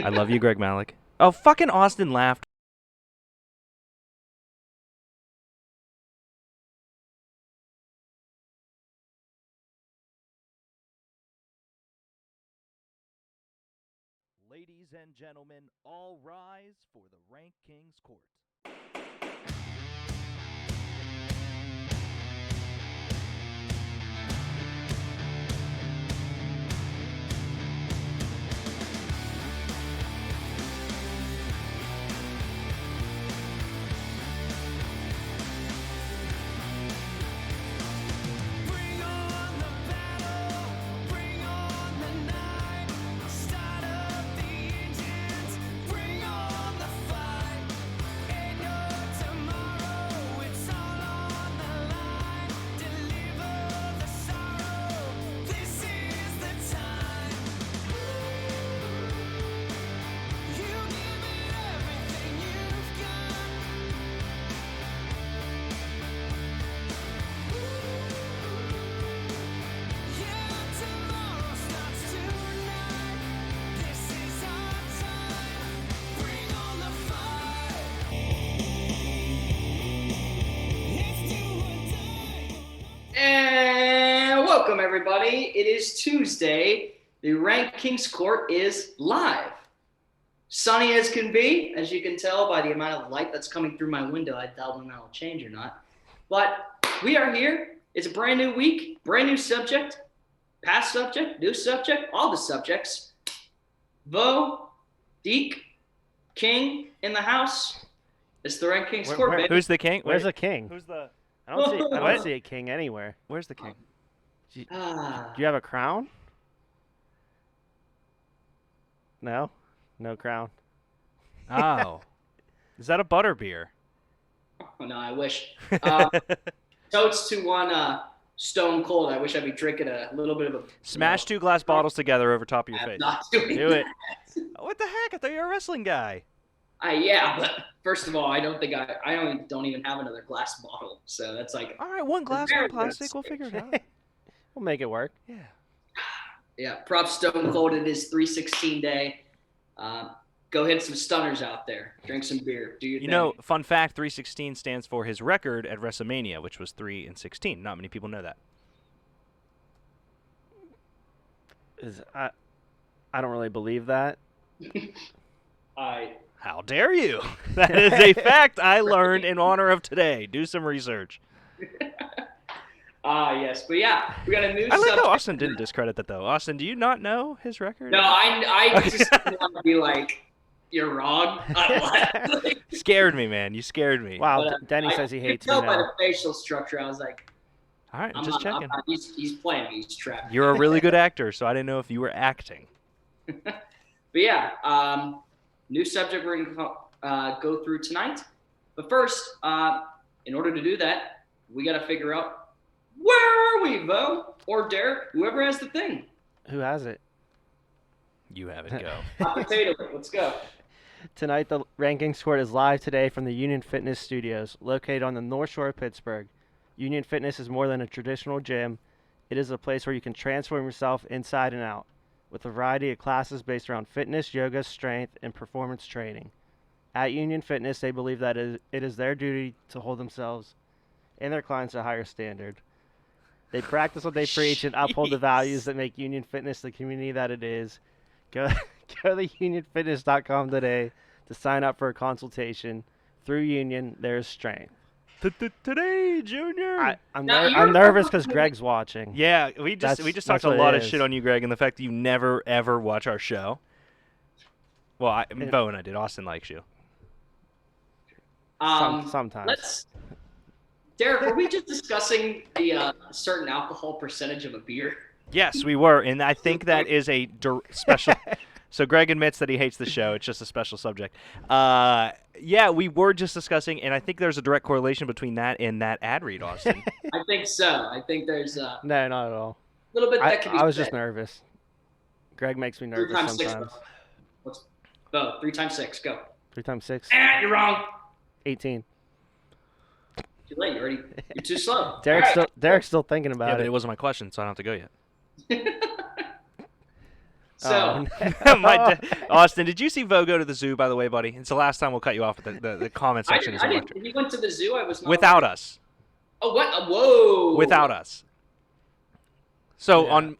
I love you, Greg Malik. Oh, fucking Austin laughed. Ladies and gentlemen, all rise for the RankKing's court. And welcome, everybody. It is Tuesday. The RankKing's court is live. Sunny as can be, as you can tell by the amount of light that's coming through my window. I doubt when that'll change or not. But we are here. It's a brand new week, brand new subject, past subject, new subject, all the subjects. Vo, Deke, King in the house. It's the RankKing's court, baby. Who's the king? Where's the king? Who's the? I don't see a king anywhere. Where's the king? Do you have a crown? No, no crown. Oh, is that a butter beer? Oh, no, I wish. Toast to one Stone Cold. I wish I'd be drinking a little bit of a... Smash 2 glass bottles together over top of your I'm face. not doing Do it. that. What the heck? I thought you were a wrestling guy. Yeah, but first of all, I don't even have another glass bottle. So that's like... All right, one glass, Very one plastic. good. We'll figure it out. We'll make it work. Yeah. Yeah, props Stone Cold. It is 316 day. Go hit some stunners out there. Drink some beer. Do your thing. You know, fun fact: 316 stands for his record at WrestleMania, which was 3-16. Not many people know that. I don't really believe that. How dare you? That is a fact I learned in honor of today. Do some research. Yes, but yeah, we got a new I like subject. how Austin didn't discredit that though. Austin, do you not know his record? No, I just want to be like, you're wrong. Scared me, man. You scared me. Wow, But, Denny says he hates me me tell by now. the facial structure, I was like, All right, I'm just not, checking. he's playing me. He's trapped. You're a really good actor, so I didn't know if you were acting. But yeah, new subject we're going to go through tonight. But first, in order to do that, we got to figure out, where are we, Vo? Or Derek, whoever has the thing. Who has it? You have it. Go. Hot potato, let's go. Tonight, the RankKing's court is live today from the Union Fitness Studios, located on the North Shore of Pittsburgh. Union Fitness is more than a traditional gym. It is a place where you can transform yourself inside and out, with a variety of classes based around fitness, yoga, strength, and performance training. At Union Fitness, they believe that it is their duty to hold themselves and their clients to a higher standard. They practice what they preach and uphold the values that make Union Fitness the community that it is. Go to unionfitness.com today to sign up for a consultation. Through Union, there's strength. Today, Junior. I'm nervous because Greg's watching. Yeah, we just That's talked a what it lot of is. shit on you, Greg, and the fact that you never ever watch our show. Well, Bo and I did. Austin likes you. Sometimes. Derek, were we just discussing the certain alcohol percentage of a beer? Yes, we were, and I think that is a special. So Greg admits that he hates the show. It's just a special subject. Yeah, we were just discussing, and I think there's a direct correlation between that and that ad read, Austin. I think so. I think there's a No, not at all. little bit that can be I was said. just nervous. Greg makes me 3 nervous times 6. sometimes. Let's go. 3 times 6. Go. 3 times 6? You're wrong. 18. Too late. You're too slow. Derek's still thinking Yeah, about but it. it wasn't my question, so I don't have to go yet. So, Austin, did you see Vo go to the zoo, by the way, buddy? It's the last time we'll cut you off with the comment section. I didn't. He went to the zoo. I was not without aware. us. Oh, what? Whoa. Without us. So Yeah.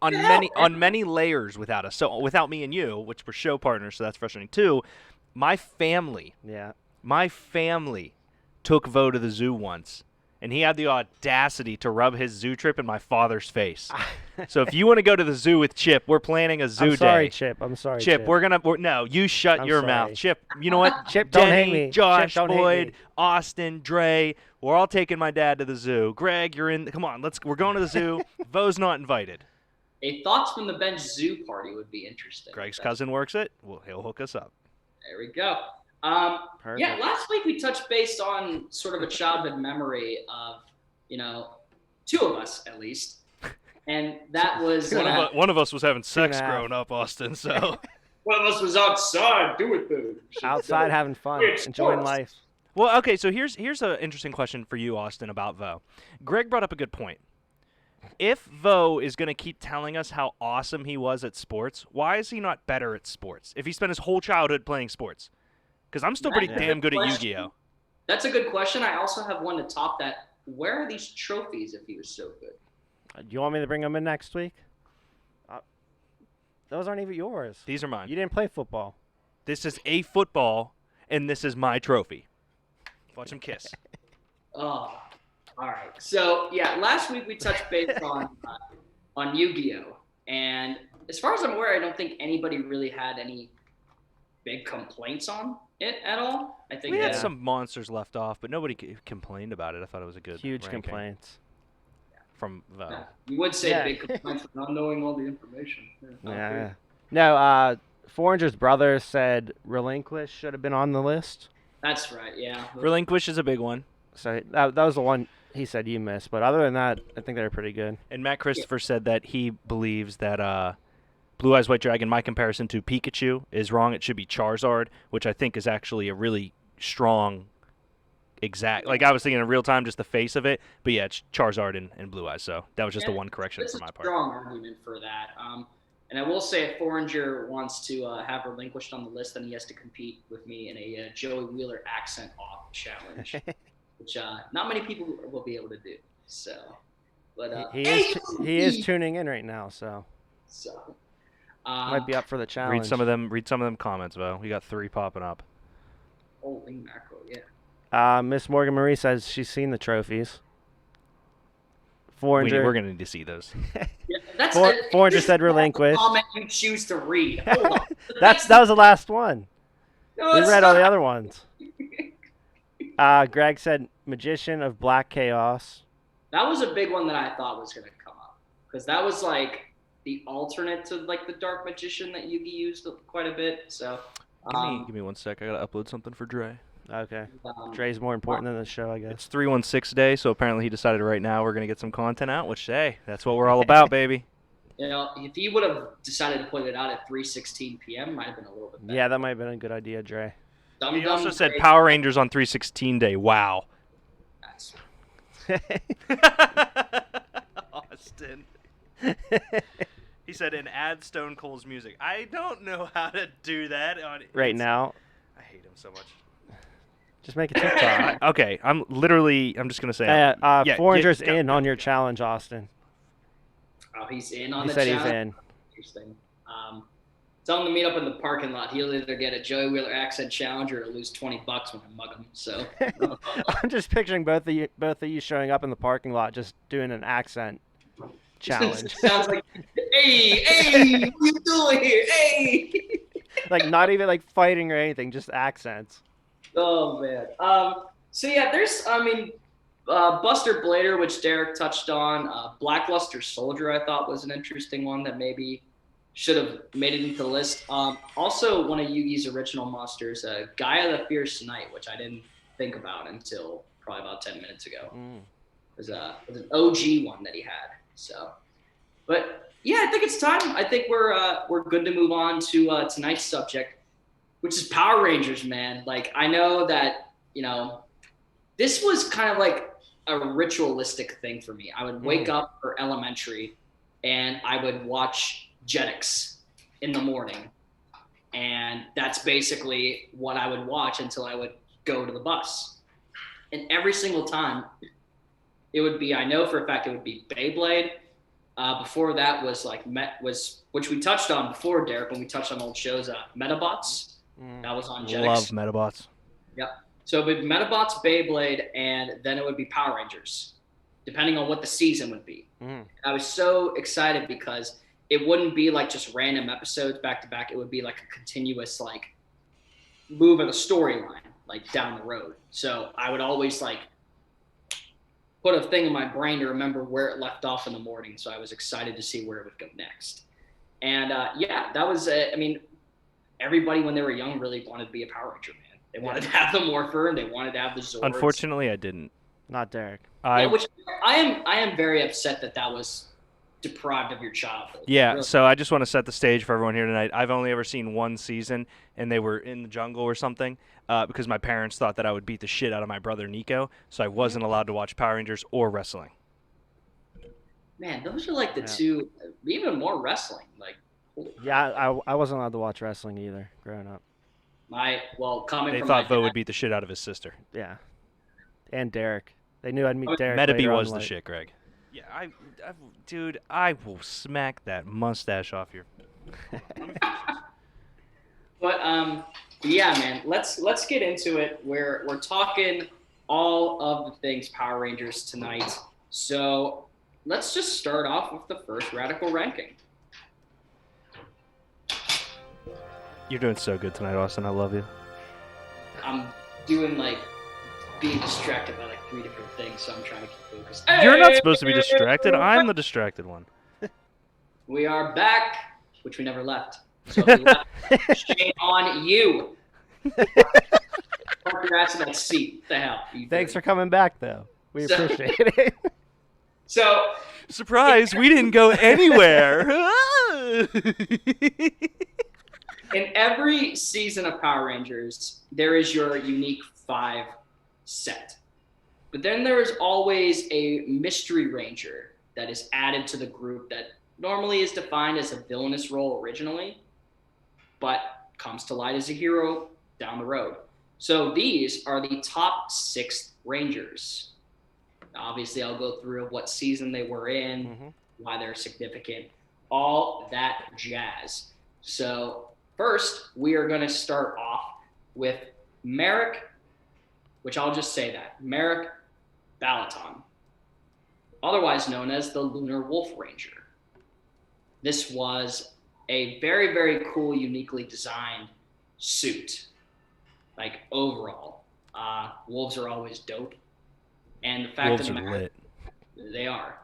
on many layers without us. So without me and you, which were show partners, so that's frustrating too. My family took Vo to the zoo once, and he had the audacity to rub his zoo trip in my father's face. So if you want to go to the zoo with Chip, we're planning a zoo I'm sorry, day. Chip. I'm sorry, Chip, no, you shut I'm your sorry. mouth. Chip, you know what? Chip, don't hate Denny, me. Josh, Chip, don't hate Boyd, me. Austin, Dre, we're all taking my dad to the zoo. Greg, you're in. Come on, we're going to the zoo. Vo's not invited. A thoughts from the bench zoo party would be interesting. Greg's cousin works it. Well, he'll hook us up. There we go. Perfect. Yeah, last week we touched base on sort of a childhood memory of, two of us at least, and that was One of us was having sex 2.5. growing up, Austin. So one of us was outside doing things. Outside having fun, Weird enjoying sports. life. well, okay. So here's an interesting question for you, Austin, about Vo. Greg brought up a good point. If Vo is going to keep telling us how awesome he was at sports, why is he not better at sports? If he spent his whole childhood playing sports, because I'm still pretty That's a damn good at question. Yu-Gi-Oh. That's a good question. I also have one to top that. Where are these trophies if he was so good? Do you want me to bring them in next week? Those aren't even yours. These are mine. You didn't play football. This is a football, and this is my trophy. Watch him kiss. Oh, all right. So yeah, last week we touched base on Yu-Gi-Oh, and as far as I'm aware, I don't think anybody really had any big complaints on it at all. I think We had that- some monsters left off, but nobody complained about it. I thought it was a good Huge ranking complaints. from Vo. Yeah, you would say Yeah. big complaints for not knowing all the information. Yeah. No, Foranger's brother said Relinquish should have been on the list. That's right. Yeah. Relinquish is a big one. So that was the one he said you missed. But other than that, I think they're pretty good. And Matt Christopher said that he believes that Blue Eyes White Dragon, my comparison to Pikachu, is wrong. It should be Charizard, which I think is actually a really strong exact. Like I was thinking in real time, just the face of it. But yeah, it's Charizard and Blue Eyes. So that was just the one correction That's for my a part. strong argument for that. And I will say, if Foranger wants to have Relinquished on the list, then he has to compete with me in a Joey Wheeler accent off challenge, which not many people will be able to do. So, but He is tuning in right now, so So, might be up for the challenge. Read some of them comments, Vo. We got 3 popping up. holy mackerel, yeah. Miss Morgan Marie says she's seen the trophies. We're Foranger, going to see those. Yeah, that's Foranger this said is not the Relinquish. comment you choose to read. Hold on. that was the last one. No, We it's read all the not. other ones. Greg said Magician of Black Chaos. That was a big one that I thought was going to come up because that was like the alternate to like the Dark Magician that Yugi used quite a bit. So, Give me 1 sec. I got to upload something for Dre. Okay. Dre's more important than the show, I guess. It's 316 day, so apparently he decided right now we're going to get some content out, which, hey, that's what we're all about, baby. if he would have decided to put it out at 3:16 p.m., might have been a little bit better. Yeah, that might have been a good idea, Dre. Dum He Dum also said Dre- Power Rangers on 316 day. Wow. That's- Austin. He said, and add Stone Cold's music. I don't know how to do that. Right now, I hate him so much. just make a TikTok. Okay, I'm just going to say. yeah, Foranger's go, in go, on your go. challenge, Austin. Oh, he's in on He the said he's challenge. in. Interesting. Tell him to meet up in the parking lot. He'll either get a Joey Wheeler accent challenge or lose $20 when I mug him. So, I'm just picturing both of you showing up in the parking lot, just doing an accent challenge. Sounds like, hey, what are you doing here? Hey. Like not even like fighting or anything, just accents. Oh man. So yeah, Buster Blader, which Derek touched on. Blackluster Soldier, I thought was an interesting one that maybe should have made it into the list. Also, one of Yugi's original monsters, Gaia the Fierce Knight, which I didn't think about until probably about 10 minutes ago. It was an OG one that he had. So, but yeah, I think it's time. I think we're good to move on to tonight's subject, which is Power Rangers, man. Like, I know that, this was kind of like a ritualistic thing for me. I would wake up for elementary and I would watch Jetix in the morning. And that's basically what I would watch until I would go to the bus. And every single time, it would be, I know for a fact it would be Beyblade. Before that was like, which we touched on before, Derek, when we touched on old shows, Metabots. That was on Jetix. Love Metabots. Yep. So it would be Metabots, Beyblade, and then it would be Power Rangers, depending on what the season would be. I was so excited because it wouldn't be like just random episodes back to back. It would be like a continuous like move of the storyline, like down the road. So I would always like put a thing in my brain to remember where it left off in the morning. So I was excited to see where it would go next. And yeah, that was, I mean, everybody when they were young really wanted to be a Power Ranger, man. They wanted to have the Morpher and they wanted to have the Zords. Unfortunately, I didn't. Not Derek. Which I am very upset that was deprived of your childhood. Yeah, Really. so I just want to set the stage for everyone here tonight. I've only ever seen one season, and they were in the jungle or something, because my parents thought that I would beat the shit out of my brother Nico, so I wasn't allowed to watch Power Rangers or wrestling. Man, those are like the two, even more wrestling. Like, yeah, I wasn't allowed to watch wrestling either growing up. Coming They from thought my Vo dad, would beat the shit out of his sister. Yeah, and Derek. They knew I'd meet Derek. Metabee later was on, the like- shit, Greg. Yeah, dude, I will smack that mustache off your. But yeah, man, let's get into it. We're talking all of the things Power Rangers tonight. So let's just start off with the first radical ranking. You're doing so good tonight, Austin. I love you. I'm doing like being distracted by like 3 different things, so I'm trying to keep focused. You're not supposed to be distracted. I'm the distracted one. We are back, which we never left. So if we left, shame on you. Park your ass in that seat. What the hell? Thanks for coming back, though. We So- appreciate it. So Surprise! We didn't go anywhere. in every season of Power Rangers, there is your unique 5 set. But then there is always a mystery ranger that is added to the group that normally is defined as a villainous role originally, but comes to light as a hero down the road. So these are the top 6 Rangers. Obviously, I'll go through what season they were in, why they're significant, all that jazz. So first, we are going to start off with Merrick, which I'll just say that, Merrick Balaton, otherwise known as the Lunar Wolf Ranger. This was a very, very cool, uniquely designed suit, like overall. Wolves are always dope. And the fact Wolves of the are matter, lit. they are.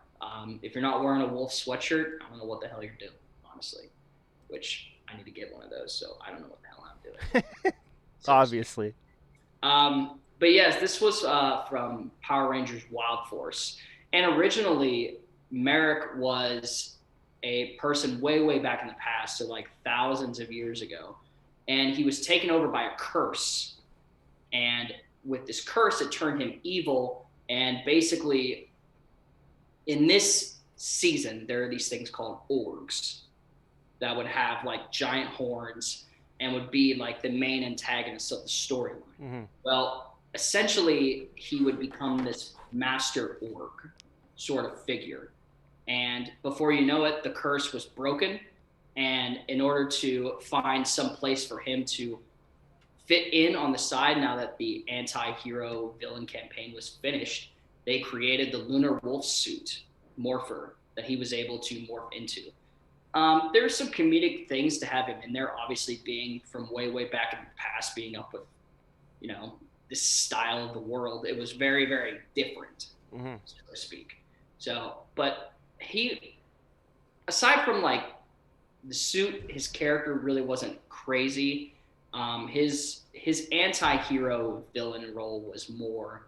If you're not wearing a wolf sweatshirt, I don't know what the hell you're doing, honestly. Which I need to get one of those, so I don't know what the hell I'm doing. Obviously. But yes, this was from Power Rangers Wild Force. And originally, Merrick was a person way, way back in the past, so like thousands of years ago. And he was taken over by a curse. And with this curse, it turned him evil. And basically, in this season, there are these things called orgs that would have like giant horns and would be like the main antagonist of the storyline. Well, essentially, he would become this master org sort of figure. And before you know it, the curse was broken. And in order to find some place for him to fit in on the side, now that the anti-hero villain campaign was finished, they created the Lunar Wolf suit, Morpher, that he was able to morph into. There's some comedic things to have him in there, obviously being from way, way back in the past, being up with, this style of the world. It was very, very different, so to speak. So, but he, aside from like the suit, his character really wasn't crazy. His anti-hero villain role was more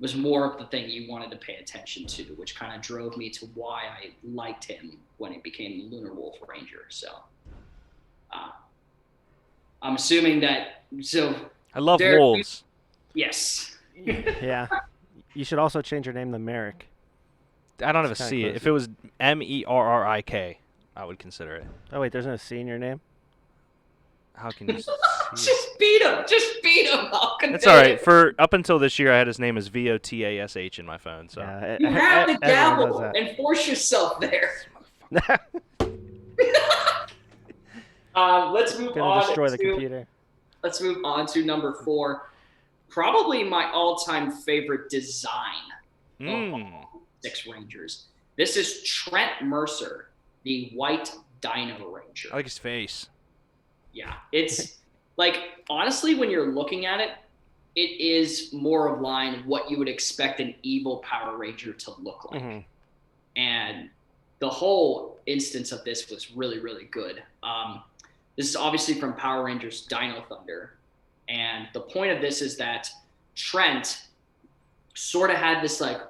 of the thing you wanted to pay attention to, which kind of drove me to why I liked him when he became the Lunar Wolf Ranger. So I'm assuming that. So I love Derek, wolves. yes. Yeah. You should also change your name to Merrick. I don't have a It's kinda C. close. If it was Merrik, I would consider it. Oh, wait, there's no C in your name? How can you see it? Just beat him. Just beat him. I'll That's convey all right. it. For up until this year, I had his name as VOTASH in my phone. So Yeah, You have to everyone does dabble that. and force yourself there. Let's move Gonna on destroy the to computer. let's move on to number 4. Probably my all-time favorite design of all 6 Rangers. This is Trent Mercer, the White Dino Ranger. I like his face. Yeah, it's like, honestly, when you're looking at it, it is more of line what you would expect an evil Power Ranger to look like. Mm-hmm. And the whole instance of this was really, really good. This is obviously from Power Rangers Dino Thunder. And the point of this is that Trent sort of had this like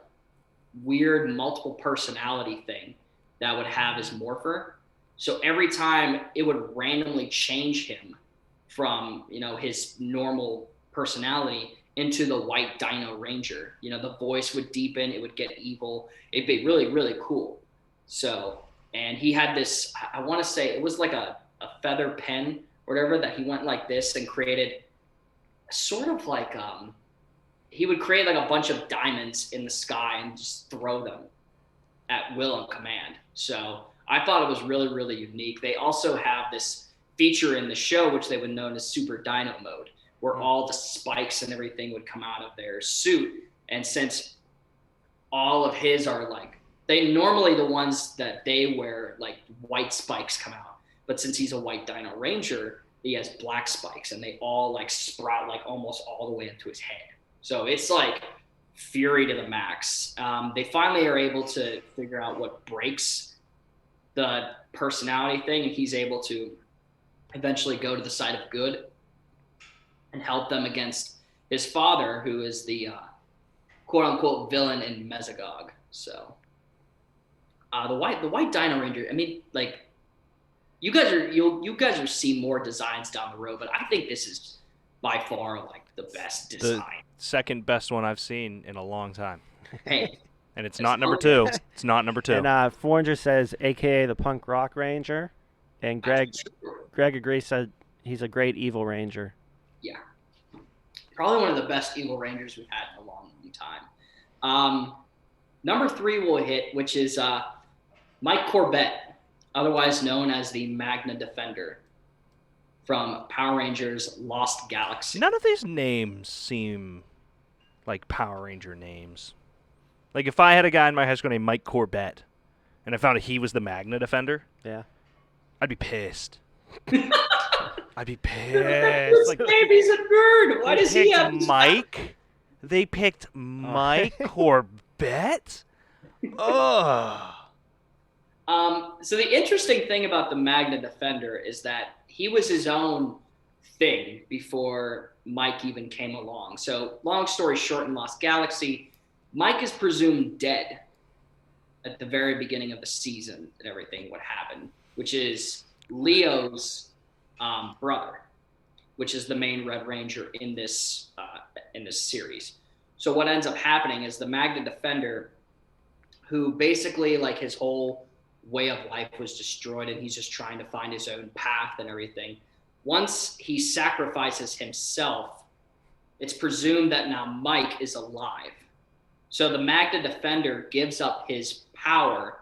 weird multiple personality thing that would have his morpher. So every time it would randomly change him from, his normal personality into the White Dino Ranger. The voice would deepen, it would get evil. It'd be really, really cool. So, and he had this, I want to say it was like a feather pen or whatever that he went like this and created sort of like, he would create like a bunch of diamonds in the sky and just throw them at will and command. So I thought it was really, really unique. They also have this feature in the show, which they would know as Super Dino Mode, where all the spikes and everything would come out of their suit. And since all of his are like, they normally the ones that they wear, like white spikes come out. But since he's a White Dino Ranger, he has black spikes and they all like sprout like almost all the way into his head. So it's like fury to the max. They finally are able to figure out what breaks the personality thing, and he's able to eventually go to the side of good and help them against his father, who is the quote-unquote villain in Mesogog. So the white Dino Ranger, I mean, like, you guys are seeing more designs down the road, but I think this is by far like the best design. The second best one I've seen in a long time. Hey, And it's not number 2. It's not number 2. And Foreigner says, AKA the Punk Rock Ranger, and Greg agrees, said he's a great evil ranger. Yeah, probably one of the best evil rangers we've had in a long, long time. Number 3 we'll hit, which is Mike Corbett, otherwise known as the Magna Defender from Power Rangers Lost Galaxy. None of these names seem like Power Ranger names. Like, if I had a guy in my high school named Mike Corbett, and I found out he was the Magna Defender, Yeah. I'd be pissed. I'd be pissed. This Like, baby's a nerd. Why they does he picked have Mike? They picked Mike Corbett? Ugh. So the interesting thing about the Magna Defender is that he was his own thing before Mike even came along. So long story short, in Lost Galaxy, Mike is presumed dead at the very beginning of the season and everything what happened, which is Leo's brother, which is the main Red Ranger in this series. So what ends up happening is the Magna Defender, who basically like his whole way of life was destroyed and he's just trying to find his own path and everything. Once he sacrifices himself, it's presumed that now Mike is alive. So the Magna Defender gives up his power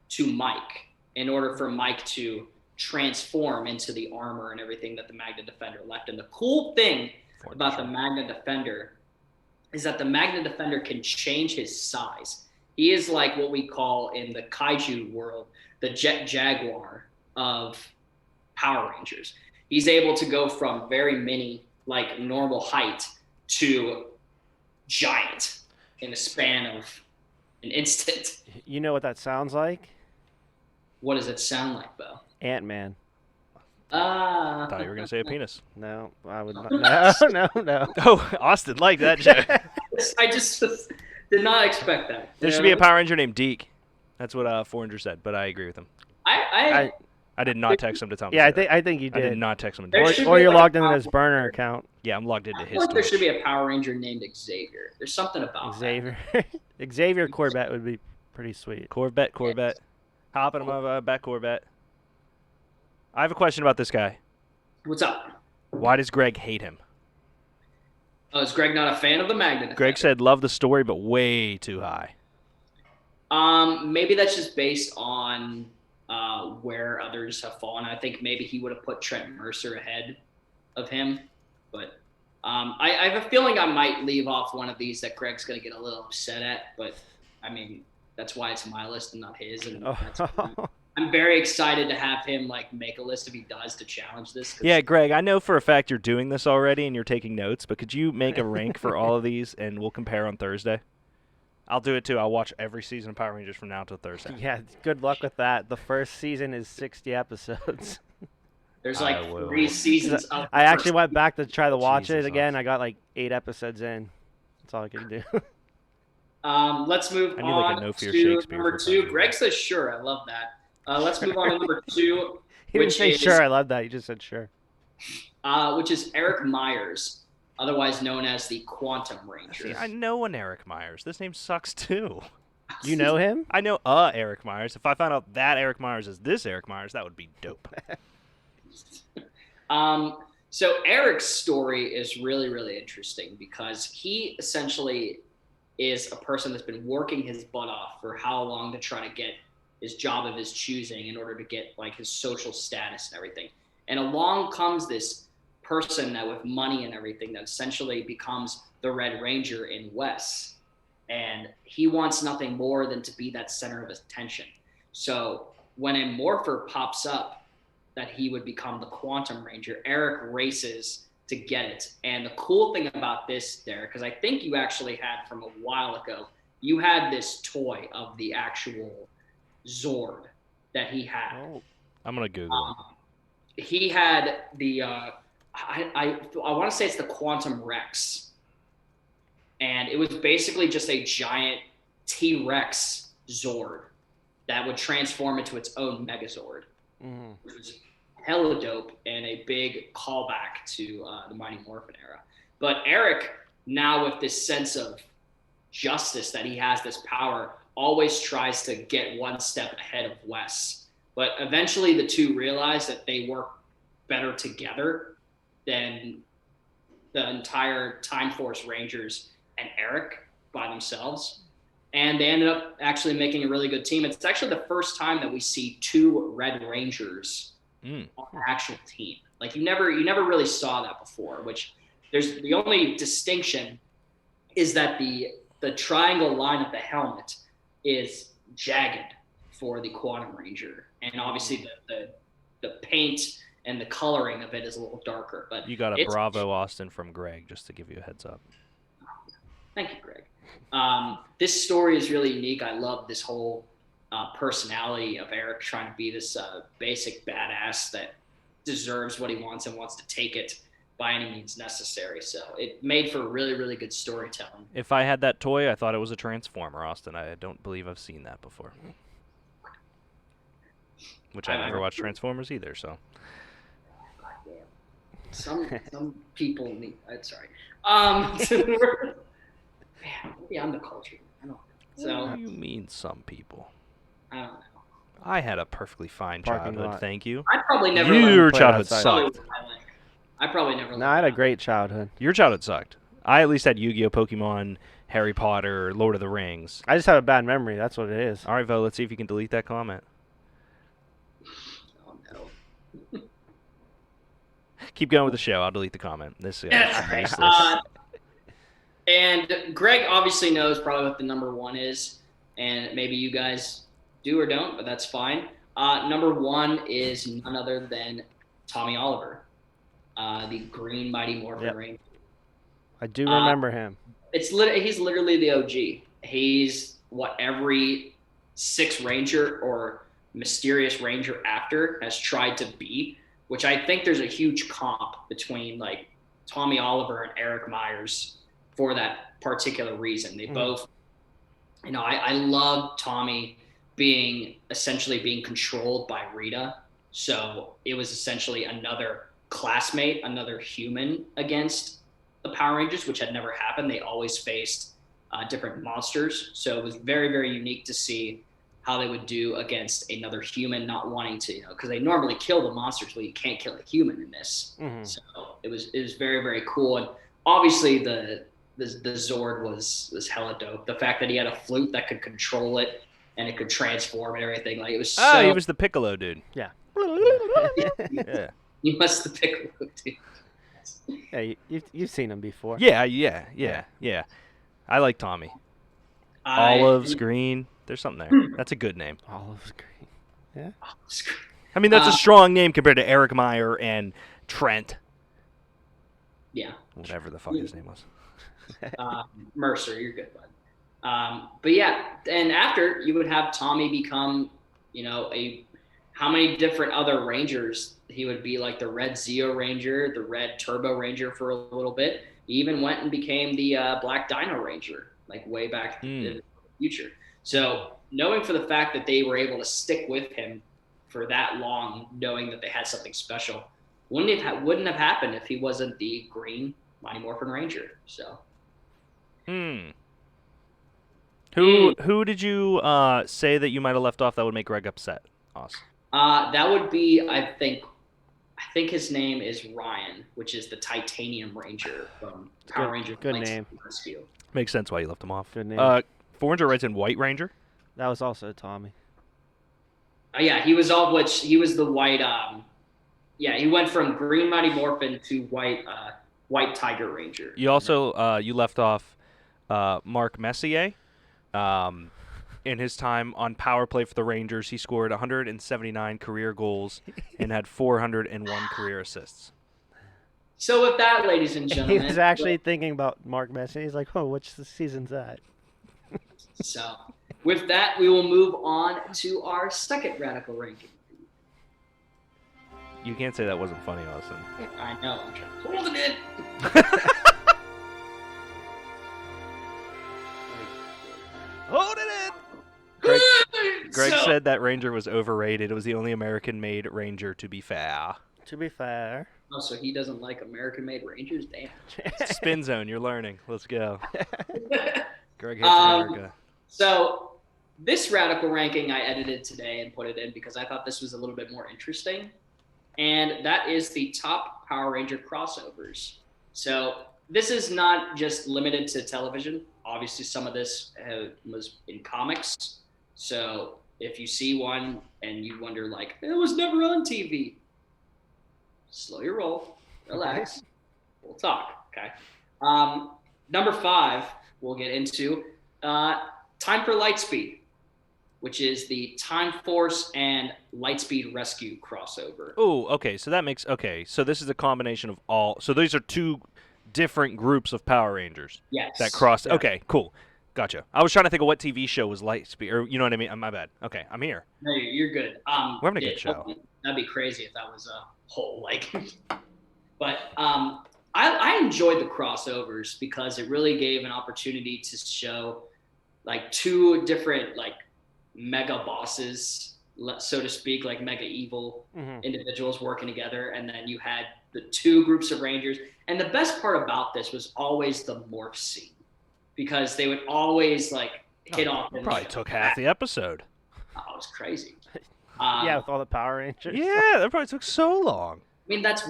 to Mike in order for Mike to transform into the armor and everything that the Magna Defender left. And the cool thing about the Magna Defender is that the Magna Defender can change his size. He is like what we call in the kaiju world, the Jet Jaguar of Power Rangers. He's able to go from very mini, like normal height, to giant in a span of an instant. You know what that sounds like? What does it sound like, Bo? Ant-Man. I thought you were going to say a penis. No, I would not. No. Oh, Austin liked that joke. I just did not expect that. There should be a Power Ranger named Deke. That's what Foreigner said, but I agree with him. I did not text him to tell him. Yeah, to say that. I think you did. I did not text him. There To should Or be you're like a logged into Power his burner account. yeah, I'm logged into I his feel like there Twitch. should be a Power Ranger named Xavier. There's something about Xavier. Xavier Corbett would be pretty sweet. Corvette. Hopping him back Corvette. I have a question about this guy. What's up? Why does Greg hate him? Oh, is Greg not a fan of the Magnet Greg Effect? said love the story, but way too high. Maybe that's just based on where others have fallen. I think maybe he would have put Trent Mercer ahead of him, but I have a feeling I might leave off one of these that Greg's going to get a little upset at. But I mean, that's why it's my list and not his, and that's I'm very excited to have him like make a list if he does to challenge this. Yeah, Greg, I know for a fact you're doing this already and you're taking notes, but could you make a rank for all of these and we'll compare on Thursday? I'll do it too. I'll watch every season of Power Rangers from now till Thursday. Yeah, good luck with that. The first season is 60 episodes. There's like 3 seasons of I actually went back to try to watch Jesus, it again. I got like 8 episodes in. That's all I could do. Let's move I need, like, a on No Fear to Shakespeare number for 2. Power Greg says sure. I love that. Let's move on to number 2, He didn't which say is sure. I love that. You just said sure. which is Eric Myers, otherwise known as the Quantum Ranger. See, I know an Eric Myers. This name sucks too. You know him? I know Eric Myers. If I found out that Eric Myers is this Eric Myers, that would be dope. So Eric's story is really, really interesting because he essentially is a person that's been working his butt off for how long to try to get his job of his choosing in order to get like his social status and everything. And along comes this person that with money and everything that essentially becomes the Red Ranger in Wes. And he wants nothing more than to be that center of attention. So when a morpher pops up that he would become the Quantum Ranger, Eric races to get it. And the cool thing about this, Derek, because I think you actually had from a while ago, you had this toy of the actual Zord that he had. Oh. I'm gonna Google it. He had the I want to say it's the Quantum Rex. And it was basically just a giant T-Rex Zord that would transform into its own Megazord, which was hella dope and a big callback to the Mighty Morphin era. But Eric, now with this sense of justice that he has this power, always tries to get one step ahead of Wes. But eventually the two realize that they work better together than the entire Time Force Rangers and Eric by themselves. And they ended up actually making a really good team. It's actually the first time that we see 2 Red Rangers on an actual team. Like you never really saw that before, which there's the only distinction is that the triangle line of the helmet is jagged for the Quantum Ranger. And obviously the paint and the coloring of it is a little darker. But You got a bravo, Austin, from Greg, just to give you a heads up. Thank you, Greg. This story is really unique. I love this whole personality of Eric trying to be this basic badass that deserves what he wants and wants to take it by any means necessary. So it made for really, really good storytelling. If I had that toy, I thought it was a Transformer, Austin. I don't believe I've seen that before. Which I never watched Transformers either, so. Some people need. Sorry. Man, maybe I'm the culture. I don't know. So, What do you mean, some people? I don't know. I had a perfectly fine Parking childhood, lot. thank you. I probably never. Your played childhood outside. sucked. I probably never. No, I had a great childhood. Your childhood sucked. I at least had Yu-Gi-Oh, Pokemon, Harry Potter, Lord of the Rings. I just have a bad memory. That's what it is. All right, Vo, let's see if you can delete that comment. Oh no. Keep going with the show. I'll delete the comment. This is Okay. useless. And Greg obviously knows probably what the number 1 is, and maybe you guys do or don't, but that's fine. Number 1 is none other than Tommy Oliver, the Green Mighty Morphin Ranger. I do remember him. He's literally the OG. He's what every 6 Ranger or mysterious Ranger after has tried to be, which I think there's a huge comp between like Tommy Oliver and Eric Myers for that particular reason. They both, I love Tommy essentially being controlled by Rita. So it was essentially another classmate, another human against the Power Rangers, which had never happened. They always faced different monsters. So it was very, very unique to see how they would do against another human not wanting to, because they normally kill the monsters, but you can't kill a human in this. Mm-hmm. So it was very, very cool. And obviously the Zord was hella dope. The fact that he had a flute that could control it and it could transform and everything, like it was so. Oh, he was the Piccolo dude. Yeah. Yeah. You must the Piccolo dude. Yeah, you've seen him before. Yeah. I like Tommy. Olives, green. There's something there. That's a good name. Olives green. Yeah. I mean, that's a strong name compared to Eric Meyer and Trent. Yeah. Whatever the fuck his name was. Mercer, you're good, bud. But yeah, and after you would have Tommy become, how many different other Rangers he would be, like the Red Zeo Ranger, the Red Turbo Ranger for a little bit. He even went and became the Black Dino Ranger, like way back in the future. So knowing for the fact that they were able to stick with him for that long, knowing that they had something special, wouldn't have happened if he wasn't the green Mighty Morphin Ranger. So. Who did you say that you might have left off that would make Greg upset? Awesome. That would be, I think his name is Ryan, which is the Titanium Ranger from Power Rangers. Good name. Rescue. Makes sense why you left him off. Good name. 400 writes in White Ranger. That was also Tommy. Yeah, he was the white. He went from Green Mighty Morphin to White Tiger Ranger. You also you left off Mark Messier. In his time on power play for the Rangers, he scored 179 career goals and had 401 career assists. So with that, ladies and gentlemen, he was actually thinking about Mark Messier. He's like, "Oh, which season's that?" So with that, we will move on to our second radical ranking. You can't say that wasn't funny, Austin. I know. I'm trying to hold it in. Hold it in. Greg said that Ranger was overrated. It was the only American-made Ranger, to be fair. To be fair. Oh, so he doesn't like American-made Rangers? Damn. Spin zone, you're learning. Let's go. Greg hates America. So this radical ranking I edited today and put it in because I thought this was a little bit more interesting. And that is the top Power Ranger crossovers. So this is not just limited to television. Obviously, some of this was in comics. So if you see one and you wonder, like, it was never on TV, slow your roll, relax, we'll talk, okay? Number 5, we'll get into Time for Lightspeed, which is the Time Force and Lightspeed Rescue crossover. Oh, okay. So that makes so this is a combination of all. So these are two different groups of Power Rangers. Yes. That cross. Yeah. Okay, cool. Gotcha. I was trying to think of what TV show was Lightspeed, or you know what I mean. My bad. Okay, I'm here. No, you're good. We're having a good show. That'd be crazy if that was a whole But I enjoyed the crossovers because it really gave an opportunity to show like two different like mega bosses, so to speak, like mega evil individuals working together, and then you had the two groups of Rangers. And the best part about this was always the morph scene, because they would always like hit off. Probably took half the episode. Oh, it was crazy. Yeah, with all the Power Rangers. Yeah, that probably took so long. I mean, that's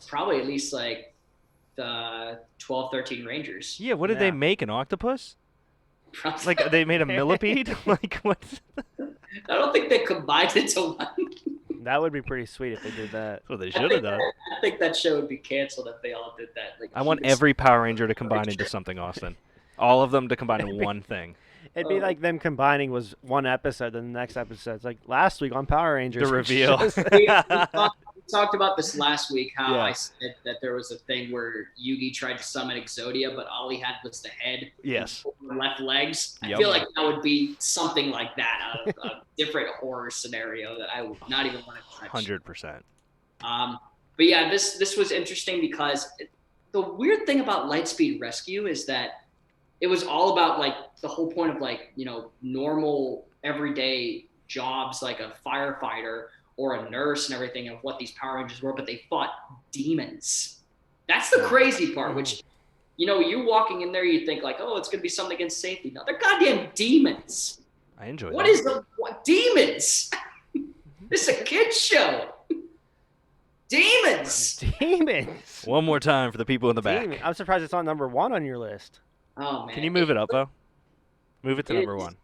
probably at least like 12, 13 Rangers. Yeah, what did they make, an octopus? Probably. Like they made a millipede? Like what? I don't think they combined it to one. That would be pretty sweet if they did that. That's what they should have done. I think that show would be canceled if they all did that. Like, I want every Power Ranger to combine into something, Austin. All of them to combine in one thing. It'd be like them combining was one episode, then the next episode. It's like last week on Power Rangers. The reveal. we talked about this last week, how I said that there was a thing where Yugi tried to summon Exodia, but all he had was the head. Yes. And left legs. I feel like that would be something like that, a different horror scenario that I would not even want to touch. 100%. But yeah, this was interesting because the weird thing about Lightspeed Rescue is that it was all about like the whole point of like, you know, normal everyday jobs like a firefighter or a nurse and everything of what these Power Rangers were, but they fought demons. That's the crazy part, which, you know, you walking in there, you think like, oh, it's going to be something against safety. No, they're goddamn demons. I enjoyed What that. is the demons? This is a kid's show. Demons. Demons. One more time for the people in the back. Demon. I'm surprised it's not number 1 on your list. Oh man. Can you move it up though? Move it to number It's- 1.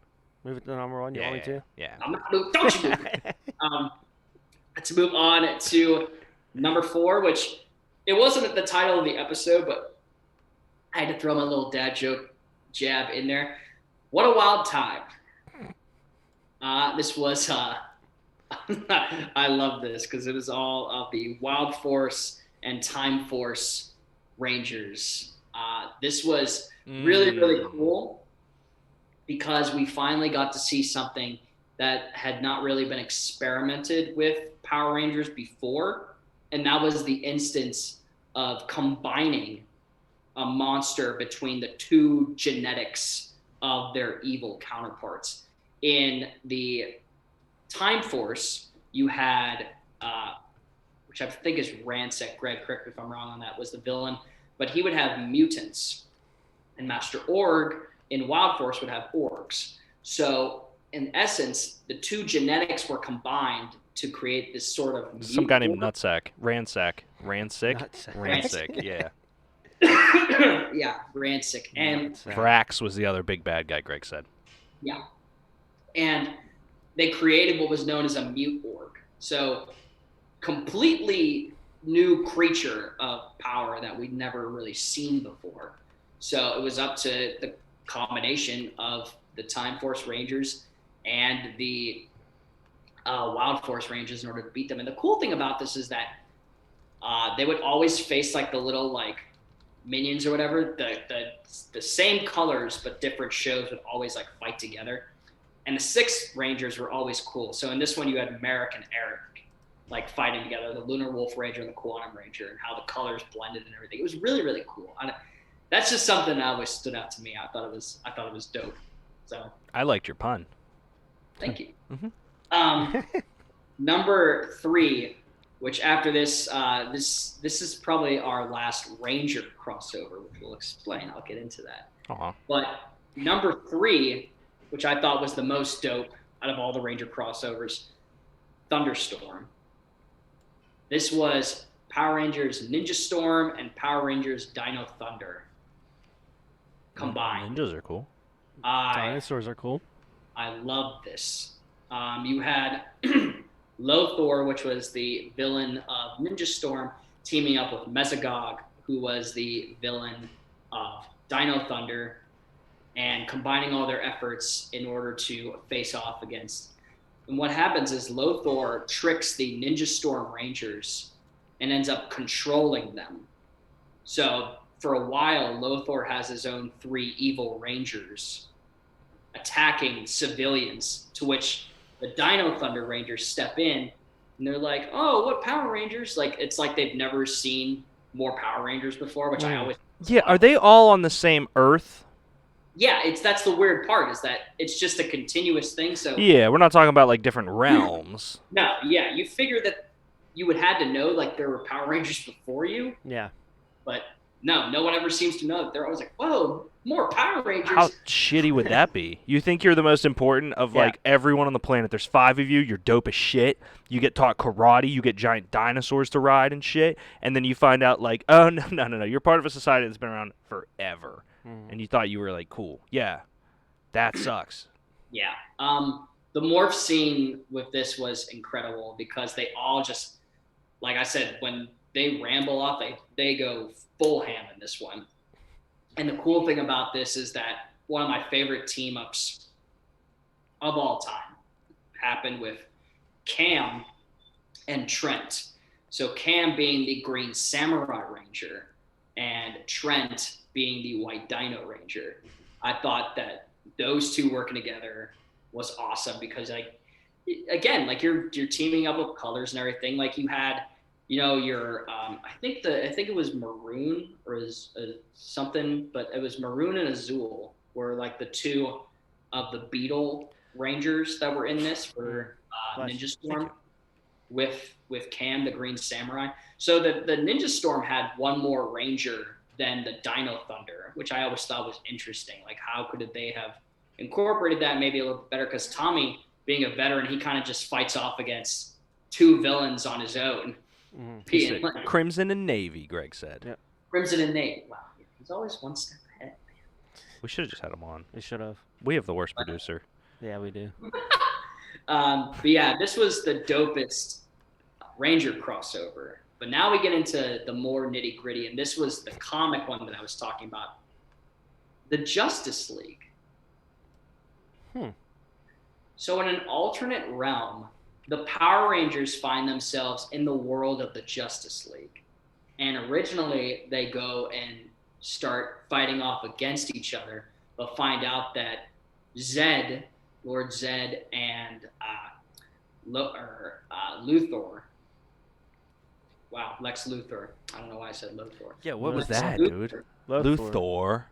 Move it to number 1. You want me to? Yeah. I'm not moving. Don't you move. Let's move on to number 4, which it wasn't the title of the episode, but I had to throw my little dad joke jab in there. What a wild time. This was, I love this because it was all of the Wild Force and Time Force Rangers. This was really, really cool because we finally got to see something that had not really been experimented with Power Rangers before, and that was the instance of combining a monster between the 2 genetics of their evil counterparts. In the Time Force, you had, which I think is Ransek, Greg, correct me if I'm wrong on that, was the villain, but he would have mutants, and Master Org in Wild Force would have orgs. So in essence, the 2 genetics were combined to create this sort of Some guy named org. Nutsack. Ransik. Nutsack. Yeah. Yeah, Ransik. And Nutsack. Vrax was the other big bad guy, Greg said. yeah. And they created what was known as a mute org. So completely new creature of power that we'd never really seen before. So it was up to the combination of the Time Force Rangers and the Wild Force Rangers in order to beat them. And the cool thing about this is that they would always face like the little like minions or whatever, the same colors but different shows would always like fight together. And the 6 Rangers were always cool. So in this one you had Merrick and Eric like fighting together, the Lunar Wolf Ranger and the Quantum Ranger, and how the colors blended and everything. It was really, really cool. That's just something that always stood out to me. I thought it was dope. So I liked your pun. thank you. Mhm. Number 3, which after this, this is probably our last Ranger crossover, which we'll explain. I'll get into that. Aw. But number 3, which I thought was the most dope out of all the Ranger crossovers, Thunderstorm. This was Power Rangers Ninja Storm and Power Rangers Dino Thunder combined. Ninjas are cool. Dinosaurs are cool. I love this. You had Lothor, which was the villain of Ninja Storm, teaming up with Mesogog, who was the villain of Dino Thunder, and combining all their efforts in order to face off against. And what happens is Lothor tricks the Ninja Storm Rangers and ends up controlling them. So for a while, Lothor has his own 3 evil Rangers attacking civilians, to which the Dino Thunder Rangers step in, and they're like, oh, what Power Rangers? Like, it's like they've never seen more Power Rangers before, which I always... Yeah, are they all on the same Earth? Yeah, that's the weird part, is that it's just a continuous thing. So Yeah, we're not talking about like different realms. no, yeah, you figure that you would have to know like there were Power Rangers before you, Yeah. but no one ever seems to know that. They're always like, whoa, more Power Rangers. How shitty would that be? You think you're the most important of Yeah. like everyone on the planet. There's 5 of you. You're dope as shit. You get taught karate. You get giant dinosaurs to ride and shit. And then you find out like, oh, no. You're part of a society that's been around forever. And you thought you were like cool. Yeah, that sucks. Yeah. The morph scene with this was incredible because they all just, like I said, when they ramble off, they go full ham in this one. And the cool thing about this is that one of my favorite team ups of all time happened with Cam and Trent. So Cam being the Green Samurai Ranger and Trent being the White Dino Ranger. I thought that those 2 working together was awesome because, like, again, like you're teaming up with colors and everything. Like you had, your I think it was maroon or is something, but it was maroon and azul were like the 2 of the Beetle Rangers that were in this for Ninja Storm with Cam, the Green Samurai. So the Ninja Storm had one more Ranger than the Dino Thunder, which I always thought was interesting. Like, how could they have incorporated that maybe a little bit better because Tommy, being a veteran, he kind of just fights off against two villains on his own. He said, Crimson and Navy, Greg said. Yeah. Crimson and Navy. Wow, he's always one step ahead. We should have just had him on. We should have. We have the worst producer. Yeah, we do. But yeah, this was the dopest Ranger crossover. But now we get into the more nitty gritty, and this was the comic one that I was talking about. The Justice League. So in an alternate realm, the Power Rangers find themselves in the world of the Justice League. And originally, they go and start fighting off against each other, but find out that Zed, Lord Zed, and Luthor. Wow, Lex Luthor. I don't know why I said Luthor. Yeah, what was Lex that, Luthor. dude? Luthor.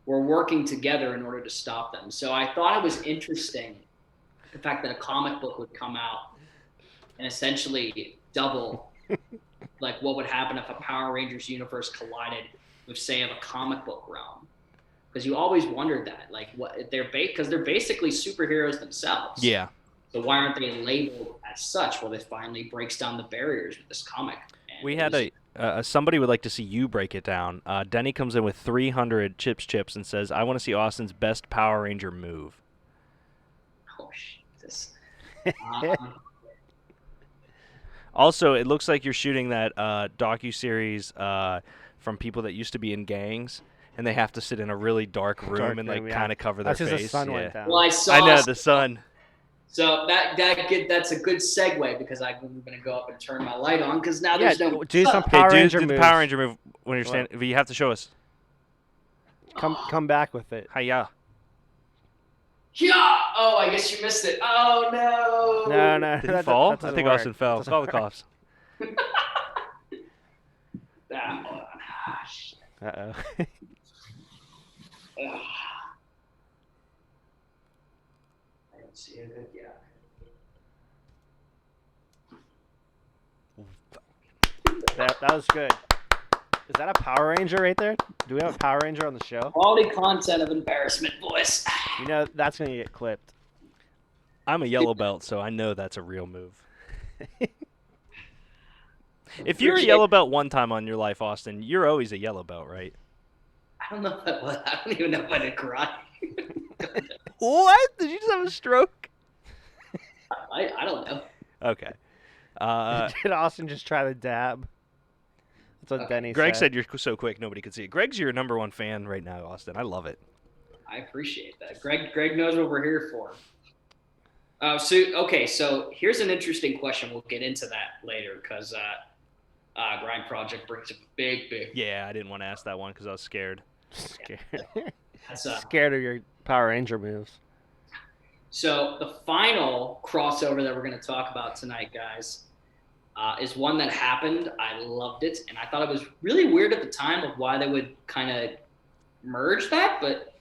Were working together in order to stop them. So I thought it was interesting, the fact that a comic book would come out and essentially double like what would happen if a Power Rangers universe collided with, say, of a comic book realm. Because you always wondered that, like, what because they're basically superheroes themselves. Yeah. So why aren't they labeled as such? Well, this finally breaks down the barriers with this comic. And We had somebody would like to see you break it down. Denny comes in with 300 chips and says, I want to see Austin's best Power Ranger move. Oh, Jesus. Also, it looks like you're shooting that docu-series from people that used to be in gangs, and they have to sit in a really dark room and like kind of cover their That's just face. the sun went down. Well, I know, the sun. So that's a good segue because I'm going to go up and turn my light on because now there's no. Do some Okay, Power do Ranger the moves. Power Ranger move when you're standing. But you have to show us. Come back with it. Hiya. Yeah. Oh, I guess you missed it. Oh no. No. Did he fall? I think Austin fell. Call the cops. Hold on. Shit. Uh-oh. Ugh. I don't see it. Yeah. That was good. Is that a Power Ranger right there? Do we have a Power Ranger on the show? Quality content of embarrassment, boys. You know, that's going to get clipped. I'm a yellow belt, so I know that's a real move. If you're a yellow belt one time on your life, Austin, you're always a yellow belt, right? I don't know if that was. I don't even know if I did karate. What? Did you just have a stroke? I don't know. Okay. Did Austin just try to dab? That's what Denny Greg said. said you're so quick nobody could see it. Greg's your number one fan right now, Austin. I love it. I appreciate that. Greg knows what we're here for. So here's an interesting question. We'll get into that later because Grind Project brings a big. Yeah, I didn't want to ask that one because I was scared. Scared of your Power Ranger moves. So the final crossover that we're going to talk about tonight, guys, is one that happened. I loved it, and I thought it was really weird at the time of why they would kind of merge that, but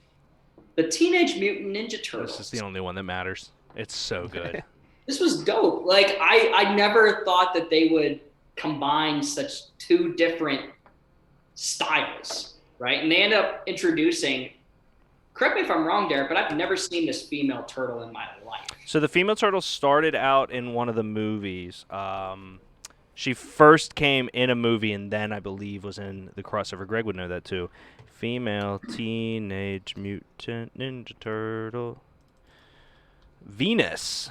the Teenage Mutant Ninja Turtles. This is the only one that matters. It's so good. This was dope. Like, I never thought that they would combine such two different styles, right? And they end up introducing, correct me if I'm wrong, Derek, but I've never seen this female turtle in my life. So the female turtle started out in one of the movies. She first came in a movie and then I believe was in the crossover. Greg would know that too. Female Teenage Mutant Ninja Turtle. Venus.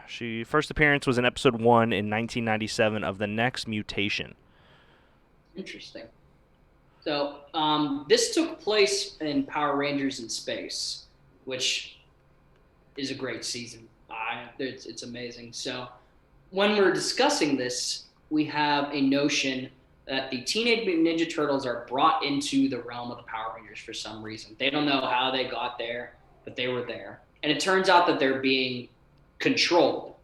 She first appearance was in episode 1 in 1997 of The Next Mutation. Interesting. So this took place in Power Rangers in Space, which is a great season. It's amazing. So when we're discussing this, we have a notion that the Teenage Mutant Ninja Turtles are brought into the realm of the Power Rangers for some reason. They don't know how they got there, but they were there. And it turns out that they're being controlled.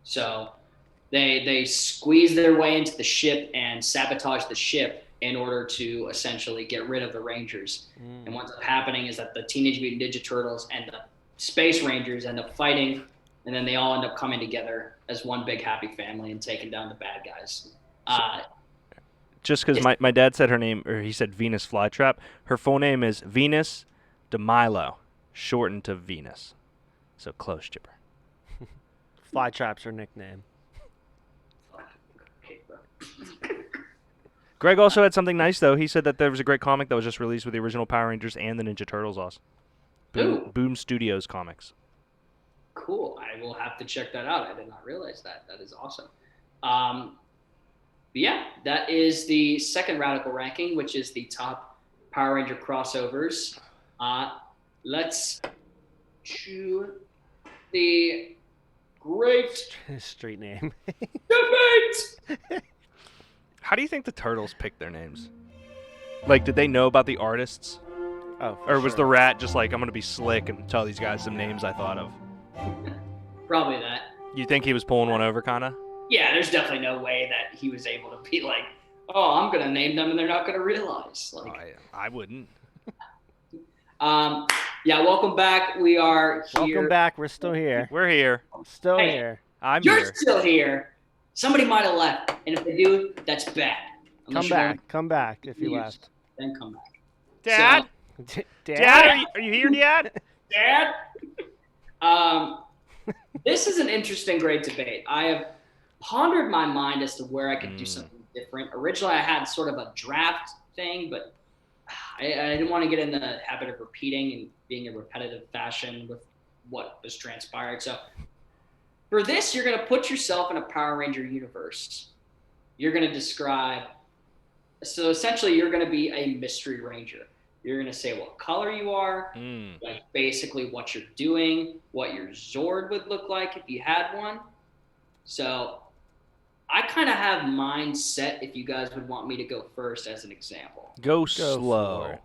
So they squeeze their way into the ship and sabotage the ship in order to essentially get rid of the Rangers. And what's happening is that the Teenage Mutant Ninja Turtles and the Space Rangers end up fighting, and then they all end up coming together as one big happy family and taking down the bad guys. just because my dad said her name, or he said Venus Flytrap. Her full name is Venus de Milo, shortened to Venus. So close, Chipper. Flytrap's her nickname. Okay, bro. Greg also had something nice, though. He said that there was a great comic that was just released with the original Power Rangers and the Ninja Turtles also. Boom Studios Comics. Cool. I will have to check that out. I did not realize that. That is awesome. But yeah, that is the second radical ranking, which is the top Power Ranger crossovers. Let's choose the great Street name. debate. How do you think the Turtles picked their names? Like, did they know about the artists? Oh, Or was sure. the rat just like, I'm going to be slick and tell these guys some names I thought of? Probably that. You think he was pulling one over, kind of? Yeah, there's definitely no way that he was able to be like, oh, I'm going to name them and they're not going to realize. Like, I wouldn't. yeah, welcome back. We are here. Welcome back. We're still here. We're here. Still Hey. here. I'm You're here. still here. Somebody might have left. And if they do, that's bad. Unless Come you're back. Come back if you confused, left. Then come back. Dad? Dad? Are you here, Dad? Dad? This is an interesting, great debate. I have pondered my mind as to where I could do something different. Originally, I had sort of a draft thing, but I didn't want to get in the habit of repeating and being a repetitive fashion with what was transpired. So for this, you're going to put yourself in a Power Ranger universe. You're going to describe. So essentially, you're going to be a mystery ranger. You're going to say what color you are, like basically what you're doing, what your Zord would look like if you had one. So I kind of have mine set if you guys would want me to go first as an example. Go for slow. it.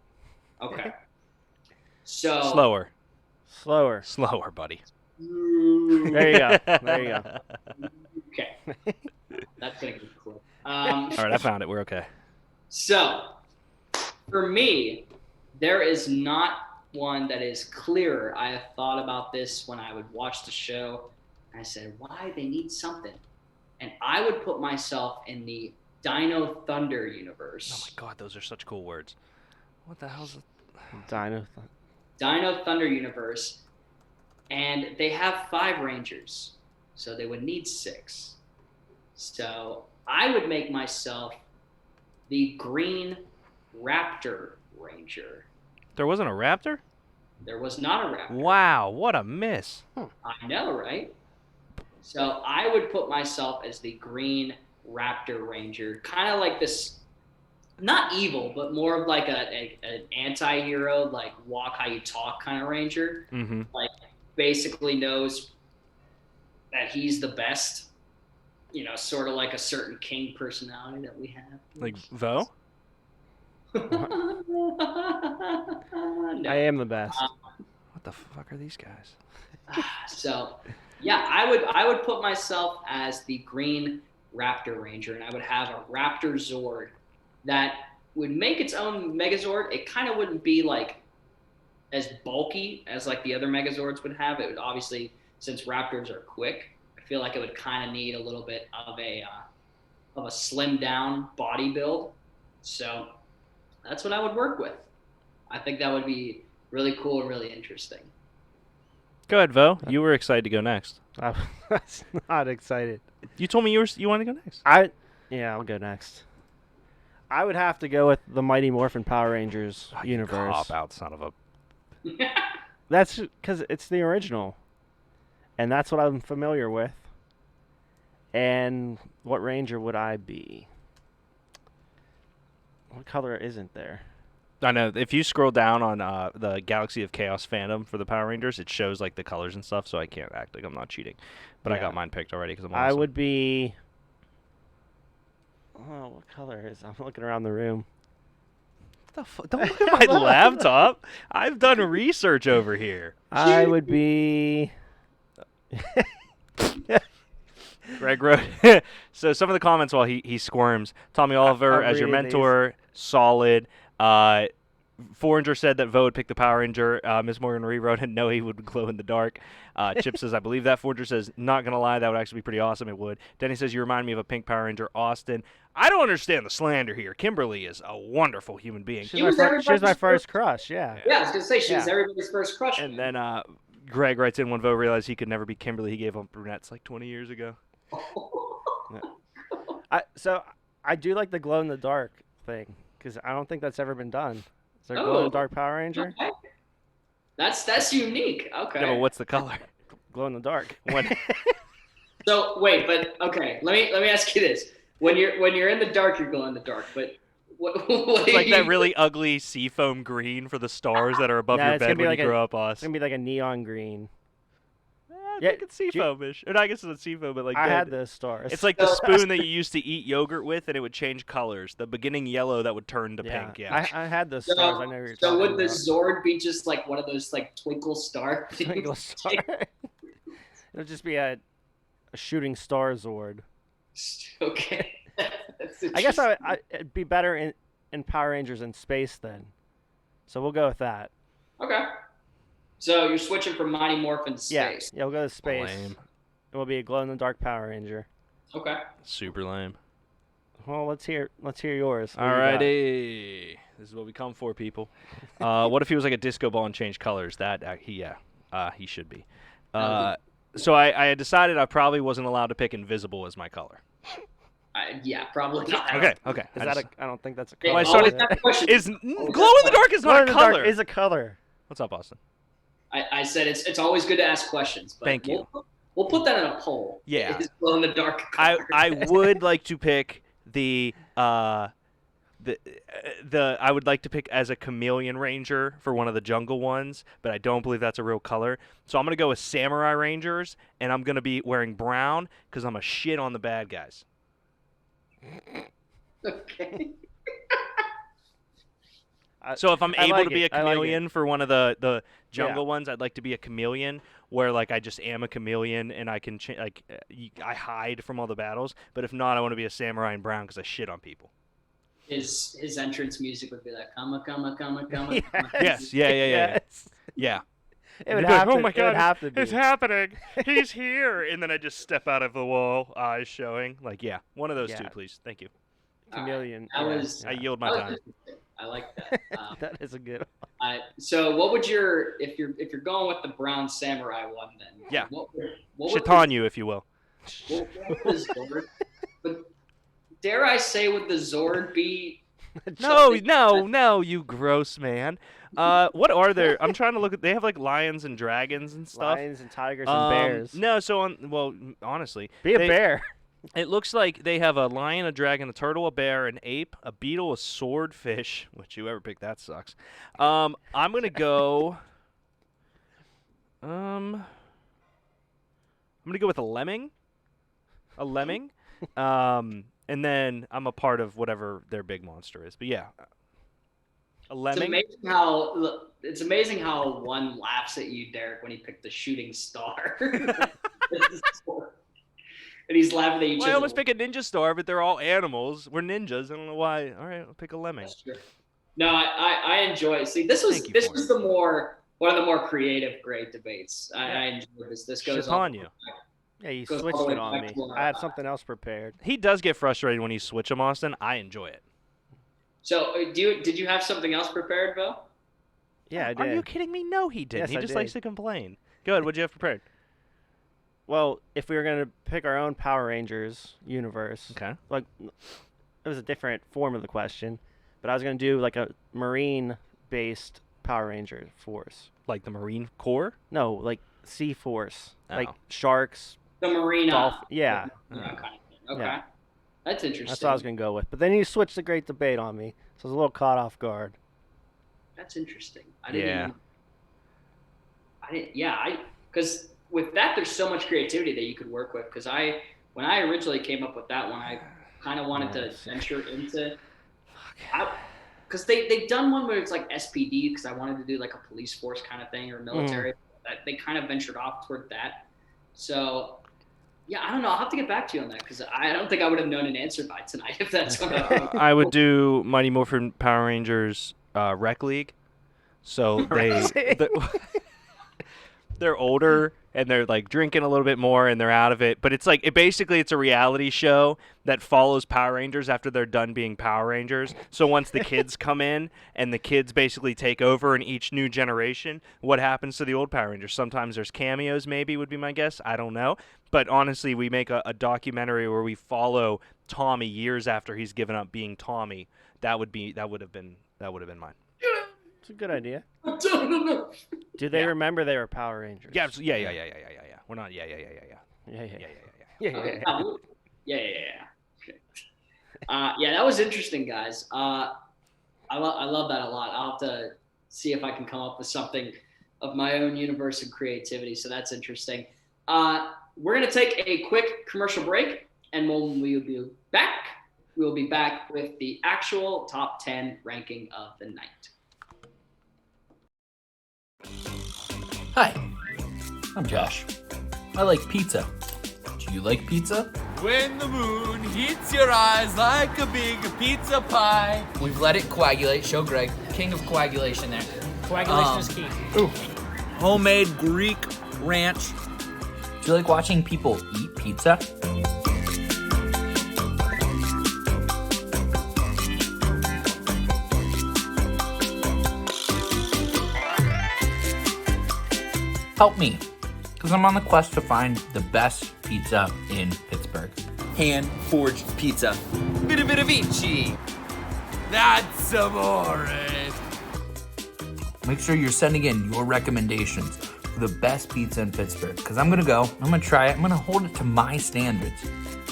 Okay. So Slower, Slower. buddy. There you go. There you go. Okay. That's going to be cool. All right, I found it. We're okay. So, for me, there is not one that is clearer. I have thought about this when I would watch the show. I said, why they need something? And I would put myself in the Dino Thunder universe. Oh my God, those are such cool words. What the hell's it? Dino Thunder universe. And they have 5 Rangers. So they would need 6. So I would make myself the Green Raptor Ranger. There wasn't a raptor? There was not a raptor. Wow, what a miss. I know, right? So I would put myself as the Green Raptor Ranger, kind of like this, not evil, but more of like an anti-hero, like walk how you talk kind of Ranger. Mm-hmm. Like basically knows that he's the best. You know, sort of like a certain king personality that we have. Like Vo? No. I am the best. What the fuck are these guys? So, yeah, I would put myself as the Green Raptor Ranger, and I would have a Raptor Zord that would make its own Megazord. It kind of wouldn't be like as bulky as like the other Megazords would have. It would obviously, since Raptors are quick, I feel like it would kind of need a little bit of a slimmed down body build. So that's what I would work with. I think that would be really cool and really interesting. Go ahead, Vo. You were excited to go next. I was not excited. You told me you wanted to go next. I'll go next. I would have to go with the Mighty Morphin Power Rangers universe. Cop out, son of a... That's because it's the original, and that's what I'm familiar with. And what Ranger would I be? What color isn't there? I know. If you scroll down on the Galaxy of Chaos fandom for the Power Rangers, it shows like the colors and stuff, so I can't act like I'm not cheating. But I Yeah. got mine picked already because I'm I awesome. would be... Oh, what color is... I'm looking around the room. What the Don't look at my laptop. I've done research over here. I would be... Greg wrote. So some of the comments while he squirms. Tommy Oliver I'm as your reading mentor, solid. Foreigner said that Vo would pick the Power Ranger. Miss Morgan rewrote and no, he would glow in the dark. Chip says, I believe that. Foreigner says, not going to lie, that would actually be pretty awesome. It would. Denny says, you remind me of a pink Power Ranger. Austin, I don't understand the slander here. Kimberly is a wonderful human being. She was my first crush, yeah. Yeah, I was going to say, she was everybody's first crush. And then Greg writes in, when Vo realized he could never be Kimberly, he gave up brunettes like 20 years ago. So I do like the glow in the dark thing because I don't think that's ever been done. Is there a glow in the dark Power Ranger? Okay. That's unique. Okay. Yeah, but what's the color? Glow in the dark. So wait, but okay. Let me ask you this: when you're in the dark, you're glowing in the dark. But what it's like that really ugly seafoam green for the stars that are above your bed when you grow up, Austin. It's gonna be like a neon green. I think it's seafoamish. Or I guess it's seafoam, but like I had those stars. It's like the spoon that you used to eat yogurt with, and it would change colors. The beginning yellow that would turn to pink. Yeah, I had those stars. I know you're so would the Zord be just like one of those like twinkle star? Twinkle star. It'll just be a shooting star Zord. Okay. I guess it'd be better in Power Rangers in space then. So we'll go with that. Okay. So you're switching from Mighty Morphin to space. Yeah, we'll go to space. Lame. It will be a glow-in-the-dark Power Ranger. Okay. Super lame. Well, let's hear yours. Alrighty. This is what we come for, people. What if he was like a disco ball and changed colors? He should be. So I had decided I probably wasn't allowed to pick invisible as my color. Yeah, probably not. Okay. I don't think that's a Hey, color. glow in the dark is not a color. Is a color. What's up, Austin? I said it's always good to ask questions. But Thank you. We'll put that in a poll. Yeah. Is glow in the dark color? I would like to pick I would like to pick as a chameleon ranger for one of the jungle ones, but I don't believe that's a real color. So I'm going to go with samurai rangers, and I'm going to be wearing brown because I'm a shit on the bad guys. Okay. So if I'm able like to be it. a chameleon for one of the jungle ones, I'd like to be a chameleon where like I just am a chameleon and I can I hide from all the battles. But if not, I want to be a samurai in brown because I shit on people. His entrance music would be like kama kama kama kama. Yes. Yeah. Yes. Yeah. It would You'd be have like, to. oh my It would God, have to be. it's happening. He's here. And then I just step out of the wall, eyes showing. Like, yeah, one of those two, please. Thank you. Chameleon. Right. I yield my time. I like that. That is a good one. So what would if you're going with the brown samurai one then? Yeah. What would Chitan, if you will. what would the Zord? But dare I say, would the Zord be? No, you gross man. What are there? I'm trying to look at. They have like lions and dragons and stuff. Lions and tigers and bears. No, so honestly, Be a bear. It looks like they have a lion, a dragon, a turtle, a bear, an ape, a beetle, a swordfish. Which whoever picked that sucks. I'm gonna go. I'm gonna go with a lemming. A lemming. And then I'm a part of whatever their big monster is. But yeah, a lemming. It's amazing how one laughs at you, Derek, when he picked the shooting star. And he's laughing at each other. I almost pick a ninja star, but they're all animals. We're ninjas. I don't know why. All right, I'll pick a lemming. That's true. No, I enjoy it. See, this was one of the more creative, great debates. I enjoyed this. This goes on you. Yeah, you switched it on me. I had something else prepared. He does get frustrated when you switch him, Austin. I enjoy it. So, did you have something else prepared, Bill? Yeah, I did. Are you kidding me? No, he didn't. Yes, He I just did. likes to complain. Go ahead. What'd you have prepared? Well, if we were going to pick our own Power Rangers universe, Okay. like it was a different form of the question, but I was going to do like a marine-based Power Ranger force. Like the Marine Corps? No, like Sea Force, like Oh. sharks. The marina. Yeah. Kind of thing. Okay. Yeah. That's interesting. That's what I was going to go with. But then you switched the great debate on me, so I was a little caught off guard. That's interesting. Because with that, there's so much creativity that you could work with. Because when I originally came up with that one, I kind of wanted to venture into. Because they've done one where it's like SPD, because I wanted to do like a police force kind of thing or military. They kind of ventured off toward that. So, yeah, I don't know. I'll have to get back to you on that because I don't think I would have known an answer by tonight if that's what I I would do Mighty Morphin Power Rangers rec league, so they're older and they're like drinking a little bit more and they're out of it. But it's like it's a reality show that follows Power Rangers after they're done being Power Rangers. So once the kids come in and the kids basically take over in each new generation, what happens to the old Power Rangers? Sometimes there's cameos, maybe would be my guess. I don't know. But honestly, we make a documentary where we follow Tommy years after he's given up being Tommy. That would have been mine. It's a good idea. No. Do they remember they were Power Rangers? Yeah. We're not. Yeah. Yeah. Okay. Yeah. Okay. Yeah, that was interesting, guys. I love that a lot. I'll have to see if I can come up with something of my own universe and creativity. So that's interesting. We're gonna take a quick commercial break, and we'll be back. We'll be back with the actual top 10 ranking of the night. Hi, I'm Josh. I like pizza. Do you like pizza? When the moon heats your eyes like a big pizza pie. We've let it coagulate. Show Greg, king of coagulation there. Coagulation is key. Ooh. Homemade Greek ranch. Do you like watching people eat pizza? Help me, because I'm on the quest to find the best pizza in Pittsburgh. Hand-forged pizza. Bit of Vici. That's amore. Make sure you're sending in your recommendations for the best pizza in Pittsburgh, because I'm going to go, I'm going to try it, I'm going to hold it to my standards.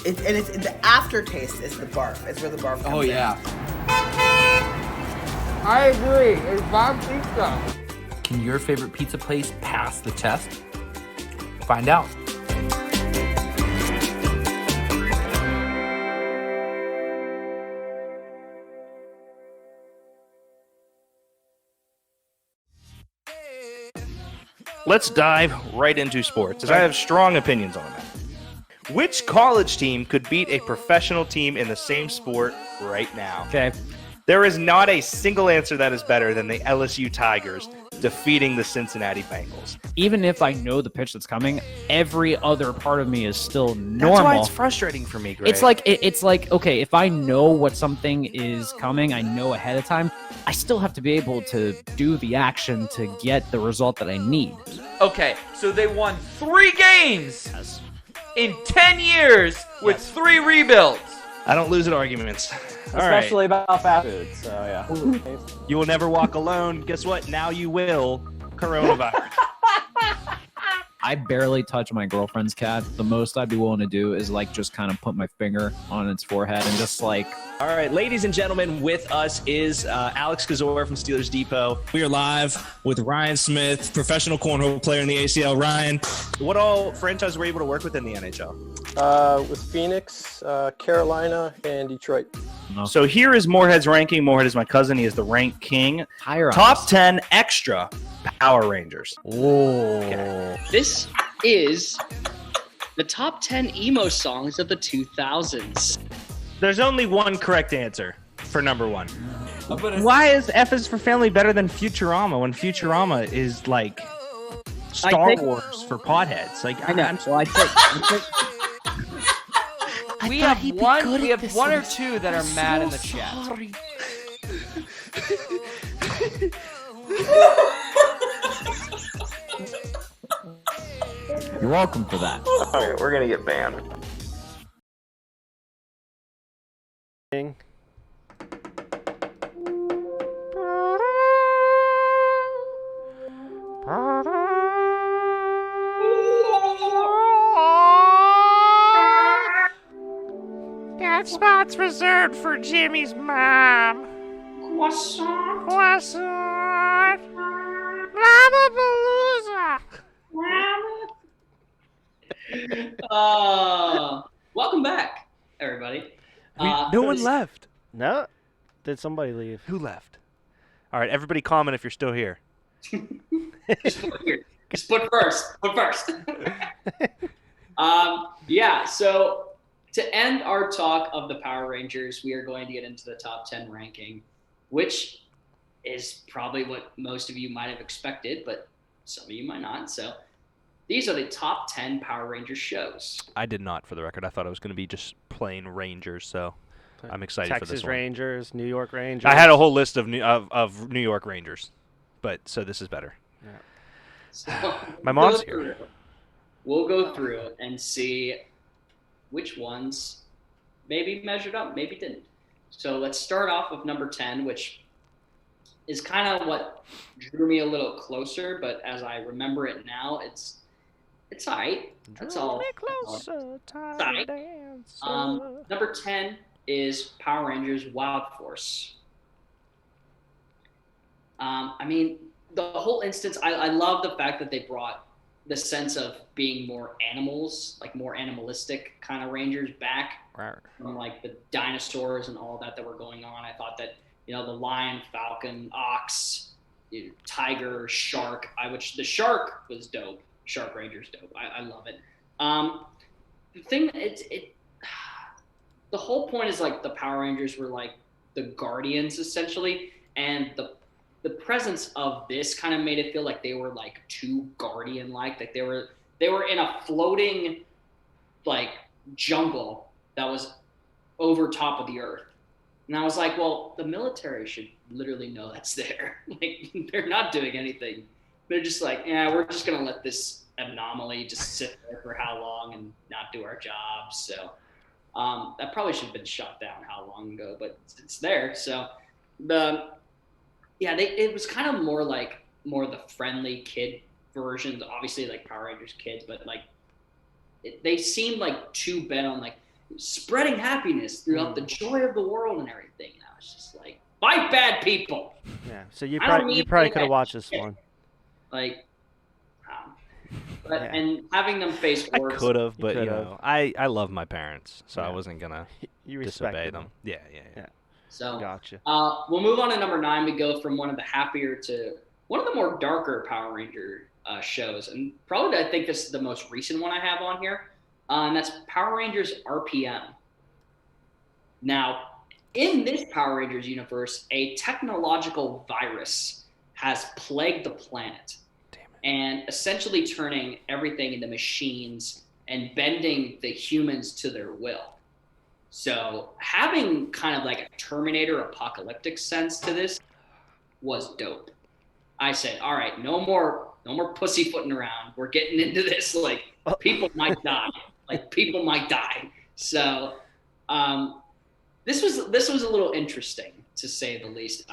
It's the aftertaste is the barf. It's where the barf comes Oh, yeah. I agree. It's bomb pizza. Can your favorite pizza place pass the test? Find out. Let's dive right into sports, as I have strong opinions on that. Which college team could beat a professional team in the same sport right now? Okay. There is not a single answer that is better than the LSU Tigers defeating the Cincinnati Bengals. Even if I know the pitch that's coming, every other part of me is still normal. That's why it's frustrating for me, Greg. It's like okay, if I know what something is coming, I know ahead of time. I still have to be able to do the action to get the result that I need. Okay, so they won 3 games in 10 years with 3 rebuilds. I don't lose at arguments. All Especially right. about fast food, so yeah. You will never walk alone. Guess what? Now you will. Coronavirus. I barely touch my girlfriend's cat. The most I'd be willing to do is like just kind of put my finger on its forehead and just like. All right, ladies and gentlemen, with us is Alex Kazor from Steelers Depot. We are live with Ryan Smith, professional cornhole player in the ACL. Ryan, What all franchises were you able to work with in the NHL? With Phoenix, Carolina, and Detroit. So here is Moorhead's ranking. Moorhead is my cousin. He is the rank king. Higher Top 10 extra Power Rangers. This is the top 10 emo songs of the 2000s. There's only one correct answer for number 1. But Why is F is for Family better than Futurama when Futurama is like Star Wars for potheads? Like I know. I think we have one or two that are mad in the chat. you're welcome for that. Okay, we're gonna get banned. That spot's reserved for Jimmy's mom. Croissant. Croissant. Lollapalooza. Welcome back, everybody. no one left. No? Did somebody leave? Who left? All right, everybody comment if you're still here. Just put first. Yeah, so to end our talk of the Power Rangers, we are going to get into the top 10 ranking, which is probably what most of you might have expected, but some of you might not. So these are the top 10 Power Rangers shows. I did not, for the record. I thought it was going to be just plain Rangers, so I'm excited for this Texas one. Rangers, New York Rangers. I had a whole list of New York Rangers, but so this is better. Yeah. So My mom's here. We'll go through and see which ones maybe measured up, maybe didn't. So let's start off with number 10, which is kind of what drew me a little closer, but as I remember it now, it's all right. That's all. Closer, Number 10 is Power Rangers Wild Force. I mean, the whole instance, I love the fact that they brought the sense of being more animals, like more animalistic kind of Rangers back from like the dinosaurs and all that were going on. I thought that, the lion, falcon, ox, tiger, shark, the shark was dope. Shark Ranger's dope. I love it. The thing, the whole point is like the Power Rangers were like the guardians essentially, and the presence of this kind of made it feel like they were like too guardian-like. Like they were in a floating like jungle that was over top of the earth. And I was like, well, the military should literally know that's there. Like they're not doing anything. They're just like, yeah, we're just gonna let this anomaly just sit there for how long and not do our jobs. So that probably should have been shut down how long ago, but it's there. So it was kind of more the friendly kid versions, obviously like Power Rangers kids, but like they seemed like too bent on like spreading happiness throughout the joy of the world and everything. And I was just like, fight bad people. Yeah. So you probably could have watched this one. Like, and having them face I wars. could have, but I love my parents, so I wasn't gonna you disobey them. Yeah. So gotcha. We'll move on to number 9. We go from one of the happier to one of the more darker Power Ranger shows, and probably I think this is the most recent one I have on here, and that's Power Rangers RPM. Now, in this Power Rangers universe, a technological virus has plagued the planet, and essentially turning everything into machines and bending the humans to their will. So having kind of like a Terminator apocalyptic sense to this was dope. I said, all right, no more pussyfooting around. We're getting into this. Like people might die. So this was a little interesting to say the least.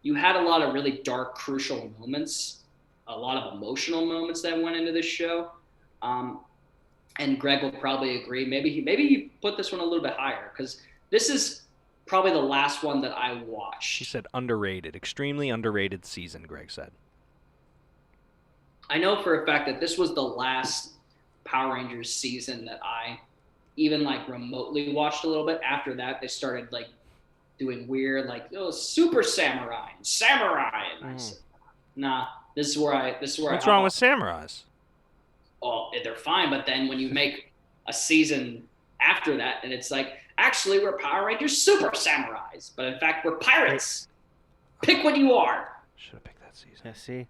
You had a lot of really dark, crucial moments, a lot of emotional moments that went into this show. And Greg will probably agree. Maybe he put this one a little bit higher because this is probably the last one that I watched. He said underrated, extremely underrated season, Greg said. I know for a fact that this was the last Power Rangers season that I even like remotely watched a little bit. After that, they started like doing weird Super Samurai. And I said, nah, this is where What's wrong with samurais? Oh, they're fine, but then when you make a season after that, and it's like, actually, we're Power Rangers Super Samurais, but in fact, we're pirates. Pick what you are. Should have picked that season. Yeah, see?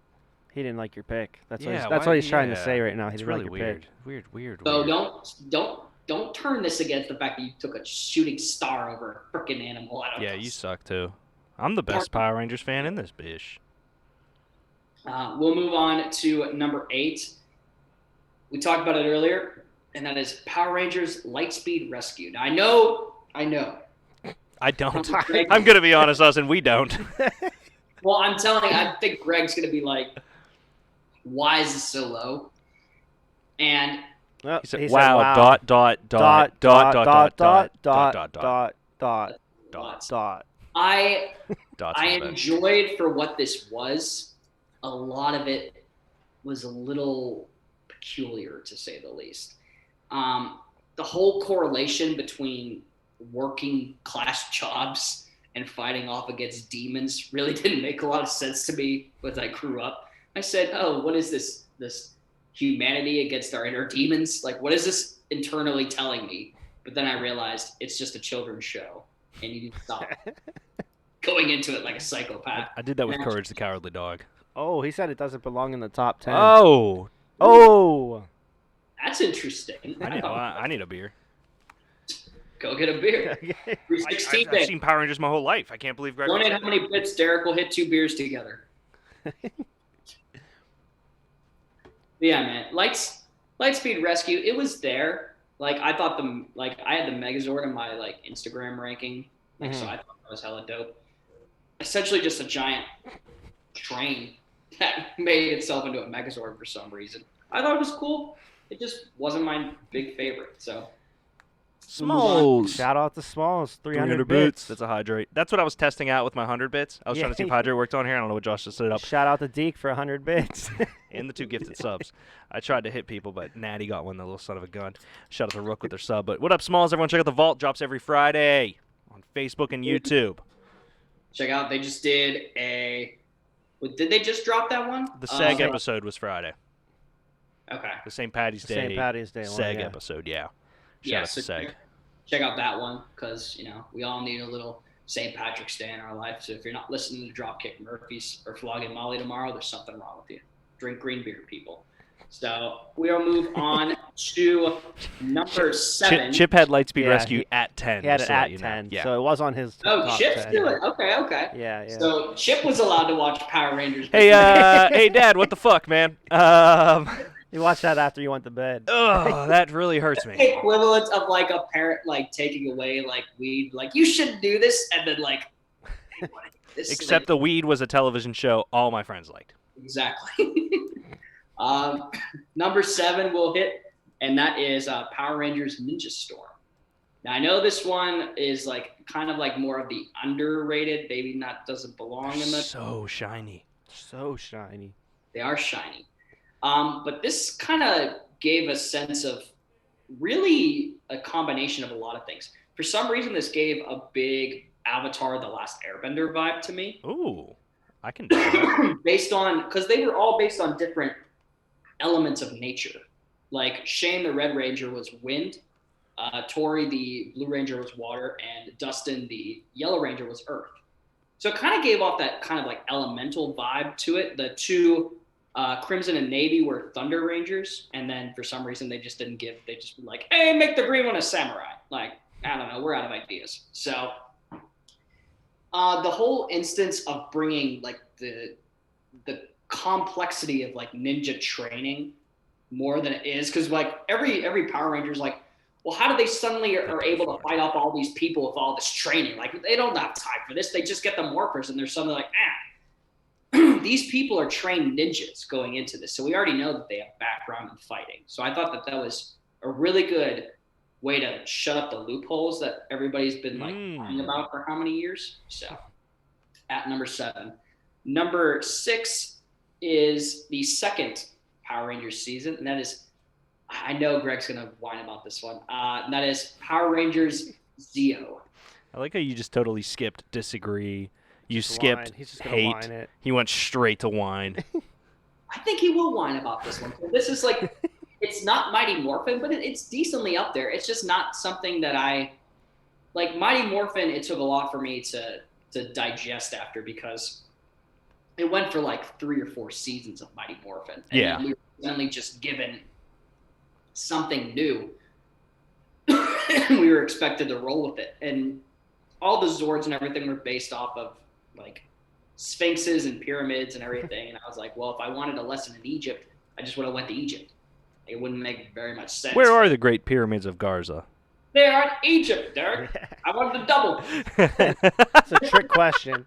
He didn't like your pick. That's Yeah, what he's trying to say right now. He It's didn't really like your weird. pick. Weird. So don't turn this against the fact that you took a shooting star over a freaking animal. I don't know. You suck too. I'm the best Power Rangers fan in this bitch. We'll move on to number 8. We talked about it earlier, and that is Power Rangers Lightspeed Rescue. Now, I know. I don't. I'm going to be honest, Austin, we don't. Well, I'm telling you, I think Greg's going to be like, why is this so low? And he said, wow, dot. I enjoyed for what this was. A lot of it was a little peculiar, to say the least. The whole correlation between working class jobs and fighting off against demons really didn't make a lot of sense to me as I grew up. I said, oh, what is this humanity against our inner demons? Like, what is this internally telling me? But then I realized it's just a children's show, and you need to stop. going into it like a psychopath. I did that with Courage the Cowardly Dog. Oh, he said it doesn't belong in the top 10. Oh. Oh. That's interesting. I need a beer. Go get a beer. 316 I've seen Power Rangers my whole life. I can't believe Greg. Donate how many bits Derek will hit 2 beers together. Yeah, man. Lightspeed Rescue, it was there. Like, I thought I had the Megazord in my, like, Instagram ranking. Like, so I thought that was hella dope. Essentially just a giant train that made itself into a Megazord for some reason. I thought it was cool. It just wasn't my big favorite, so. Smalls. Shout out to Smalls. 300 bits. That's a hydrate. That's what I was testing out with my 100 bits. I was trying to see if hydrate worked on here. I don't know what Josh just set it up. Shout out to Deke for 100 bits. And the 2 gifted subs. I tried to hit people, but Natty got one, the little son of a gun. Shout out to Rook with their sub. But what up, Smalls? Everyone check out the Vault. Drops every Friday on Facebook and YouTube. Check out, they just did a... Did they just drop that one? The SEG episode was Friday. Okay. The St. Patty's Day. St. Patty's Day SEG one, episode, yeah. Shout out to SEG. Check out that one because, you know, we all need a little St. Patrick's Day in our life. So if you're not listening to Dropkick Murphys or Flogging Molly tomorrow, there's something wrong with you. Drink green beer, people. So we'll move on to number 7. Chip had Lightspeed Rescue at 10. He had it at 10, yeah. so it was on his top Chip's 10. doing it. Okay. Yeah. So Chip was allowed to watch Power Rangers. Hey, hey, Dad, what the fuck, man? You watched that after you went to bed. Oh, that really hurts me. The equivalent of like a parent like taking away like weed, like you shouldn't do this, and then like. Hey, Except the weed was a television show all my friends liked. Exactly. Number 7 will hit, and that is Power Rangers Ninja Storm. Now I know this one is like kind of like more of the underrated, maybe not doesn't belong in the. So shiny. They are shiny. But this kind of gave a sense of really a combination of a lot of things. For some reason, this gave a big Avatar: The Last Airbender vibe to me. Ooh, I can do that. Because they were all based on different elements of nature. Like Shane, the Red Ranger, was wind. Tori, the Blue Ranger, was water. And Dustin, the Yellow Ranger, was earth. So it kind of gave off that kind of like elemental vibe to it. The 2... Crimson and Navy were Thunder Rangers, and then for some reason they just were like, hey, make the green one a samurai. Like, I don't know, we're out of ideas. So the whole instance of bringing like the complexity of like ninja training more than it is, because like every Power Ranger is like, well, how do they suddenly are able to fight off all these people with all this training? Like, they don't have time for this. They just get the morphers, and they're suddenly like, these people are trained ninjas going into this, so we already know that they have background in fighting. So I thought that was a really good way to shut up the loopholes that everybody's been like talking about for how many years. So at number 7. Number 6 is the second Power Rangers season, and that is, I know Greg's gonna whine about this one. And that is Power Rangers Zeo. I like how you just totally skipped disagree. You skipped hate. He went straight to whine. I think he will whine about this one. This is like, it's not Mighty Morphin, but it's decently up there. It's just not something that I like. Mighty Morphin, it took a lot for me to digest after, because it went for like 3 or 4 seasons of Mighty Morphin. And then we were suddenly just given something new. And we were expected to roll with it. And all the Zords and everything were based off of like sphinxes and pyramids and everything. And I was like, well, if I wanted a lesson in Egypt, I just would have went to Egypt. It wouldn't make very much sense. Where are the Great Pyramids of Garza? They are in Egypt, Derek. I wanted to double. It's a trick question.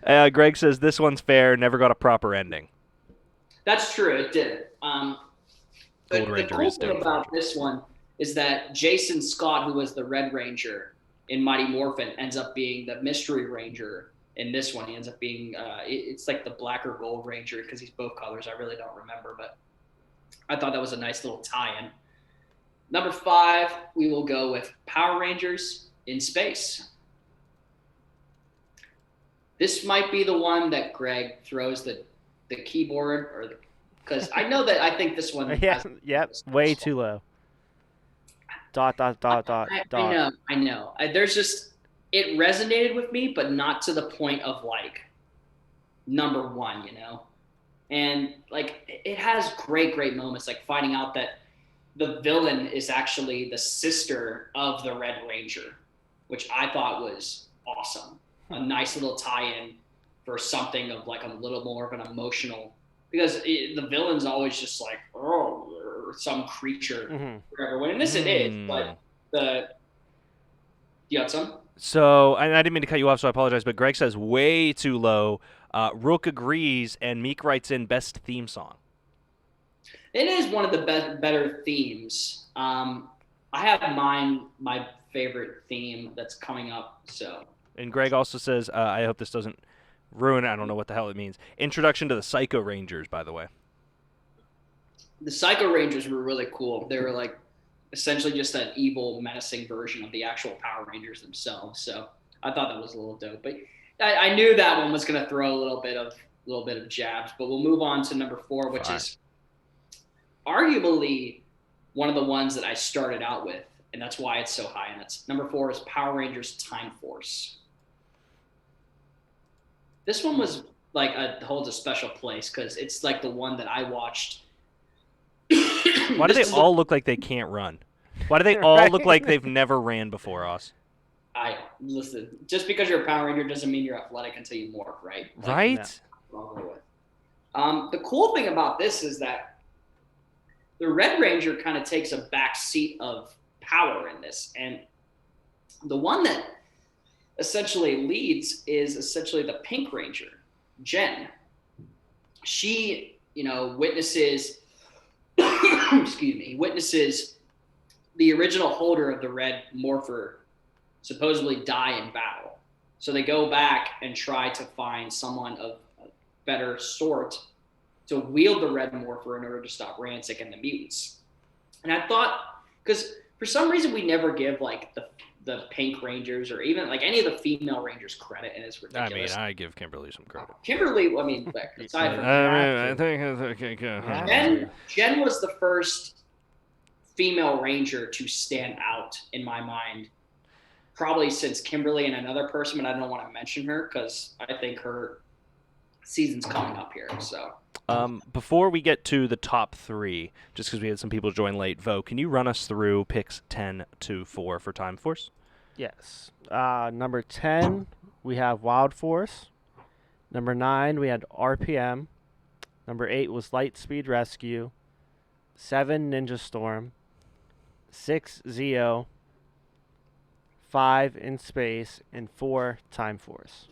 Greg says this one's fair, never got a proper ending. That's true, it did. But the cool thing about this one is that Jason Scott, who was the Red Ranger in Mighty Morphin, ends up being the Mystery Ranger in this one. He ends up being, it's like the black or gold Ranger, because he's both colors. I really don't remember, but I thought that was a nice little tie-in. Number 5, we will go with Power Rangers in Space. This might be the one that Greg throws the keyboard, or because I know that I think this one. Yep, way too low. Dot. I know. There's just it resonated with me, but not to the point of like number one, you know? And like, it has great moments, like finding out that the villain is actually the sister of the Red Ranger, which I thought was awesome. A nice little tie-in for something of like a little more of an emotional, because the villain's always just like, oh, or some creature, whatever. When in this it is, but you got some? So, I didn't mean to cut you off, so I apologize, but Greg says way too low. Rook agrees, and Meek writes in best theme song. It is one of the better themes. I have my favorite theme that's coming up. So. And Greg also says, I hope this doesn't ruin it. I don't know what the hell it means. Introduction to the Psycho Rangers, by the way. The Psycho Rangers were really cool. They were like essentially just an evil, menacing version of the actual Power Rangers themselves. So I thought that was a little dope. But I knew that one was going to throw a little bit of jabs. But we'll move on to number 4, which is arguably one of the ones that I started out with, and that's why it's so high. And that's number 4 is Power Rangers Time Force. This one was like holds a special place because it's like the one that I watched. Why do they all look like they can't run? Why do they all look like they've never ran before us? Listen, just because you're a Power Ranger doesn't mean you're athletic until you morph, right? Right? The cool thing about this is that the Red Ranger kind of takes a back seat of power in this. And the one that essentially leads is essentially the Pink Ranger, Jen. She, witnesses witnesses the original holder of the red morpher supposedly die in battle. So they go back and try to find someone of a better sort to wield the red morpher in order to stop Rancic and the mutants. And I thought, because for some reason we never give like the Pink Rangers or even like any of the female Rangers credit, and it's ridiculous. I mean, I give Kimberly some credit. Kimberly, aside from I think it's okay. Jen was the first female Ranger to stand out in my mind, probably since Kimberly and another person, but I don't want to mention her because I think her season's coming up here. So. Before we get to the top 3, just because we had some people join late, Vo, can you run us through picks 10 to 4 for Time Force? Yes. Number 10, we have Wild Force. Number 9, we had RPM. Number 8 was Lightspeed Rescue. 7, Ninja Storm. 6, Zeo. 5, In Space. And 4, Time Force.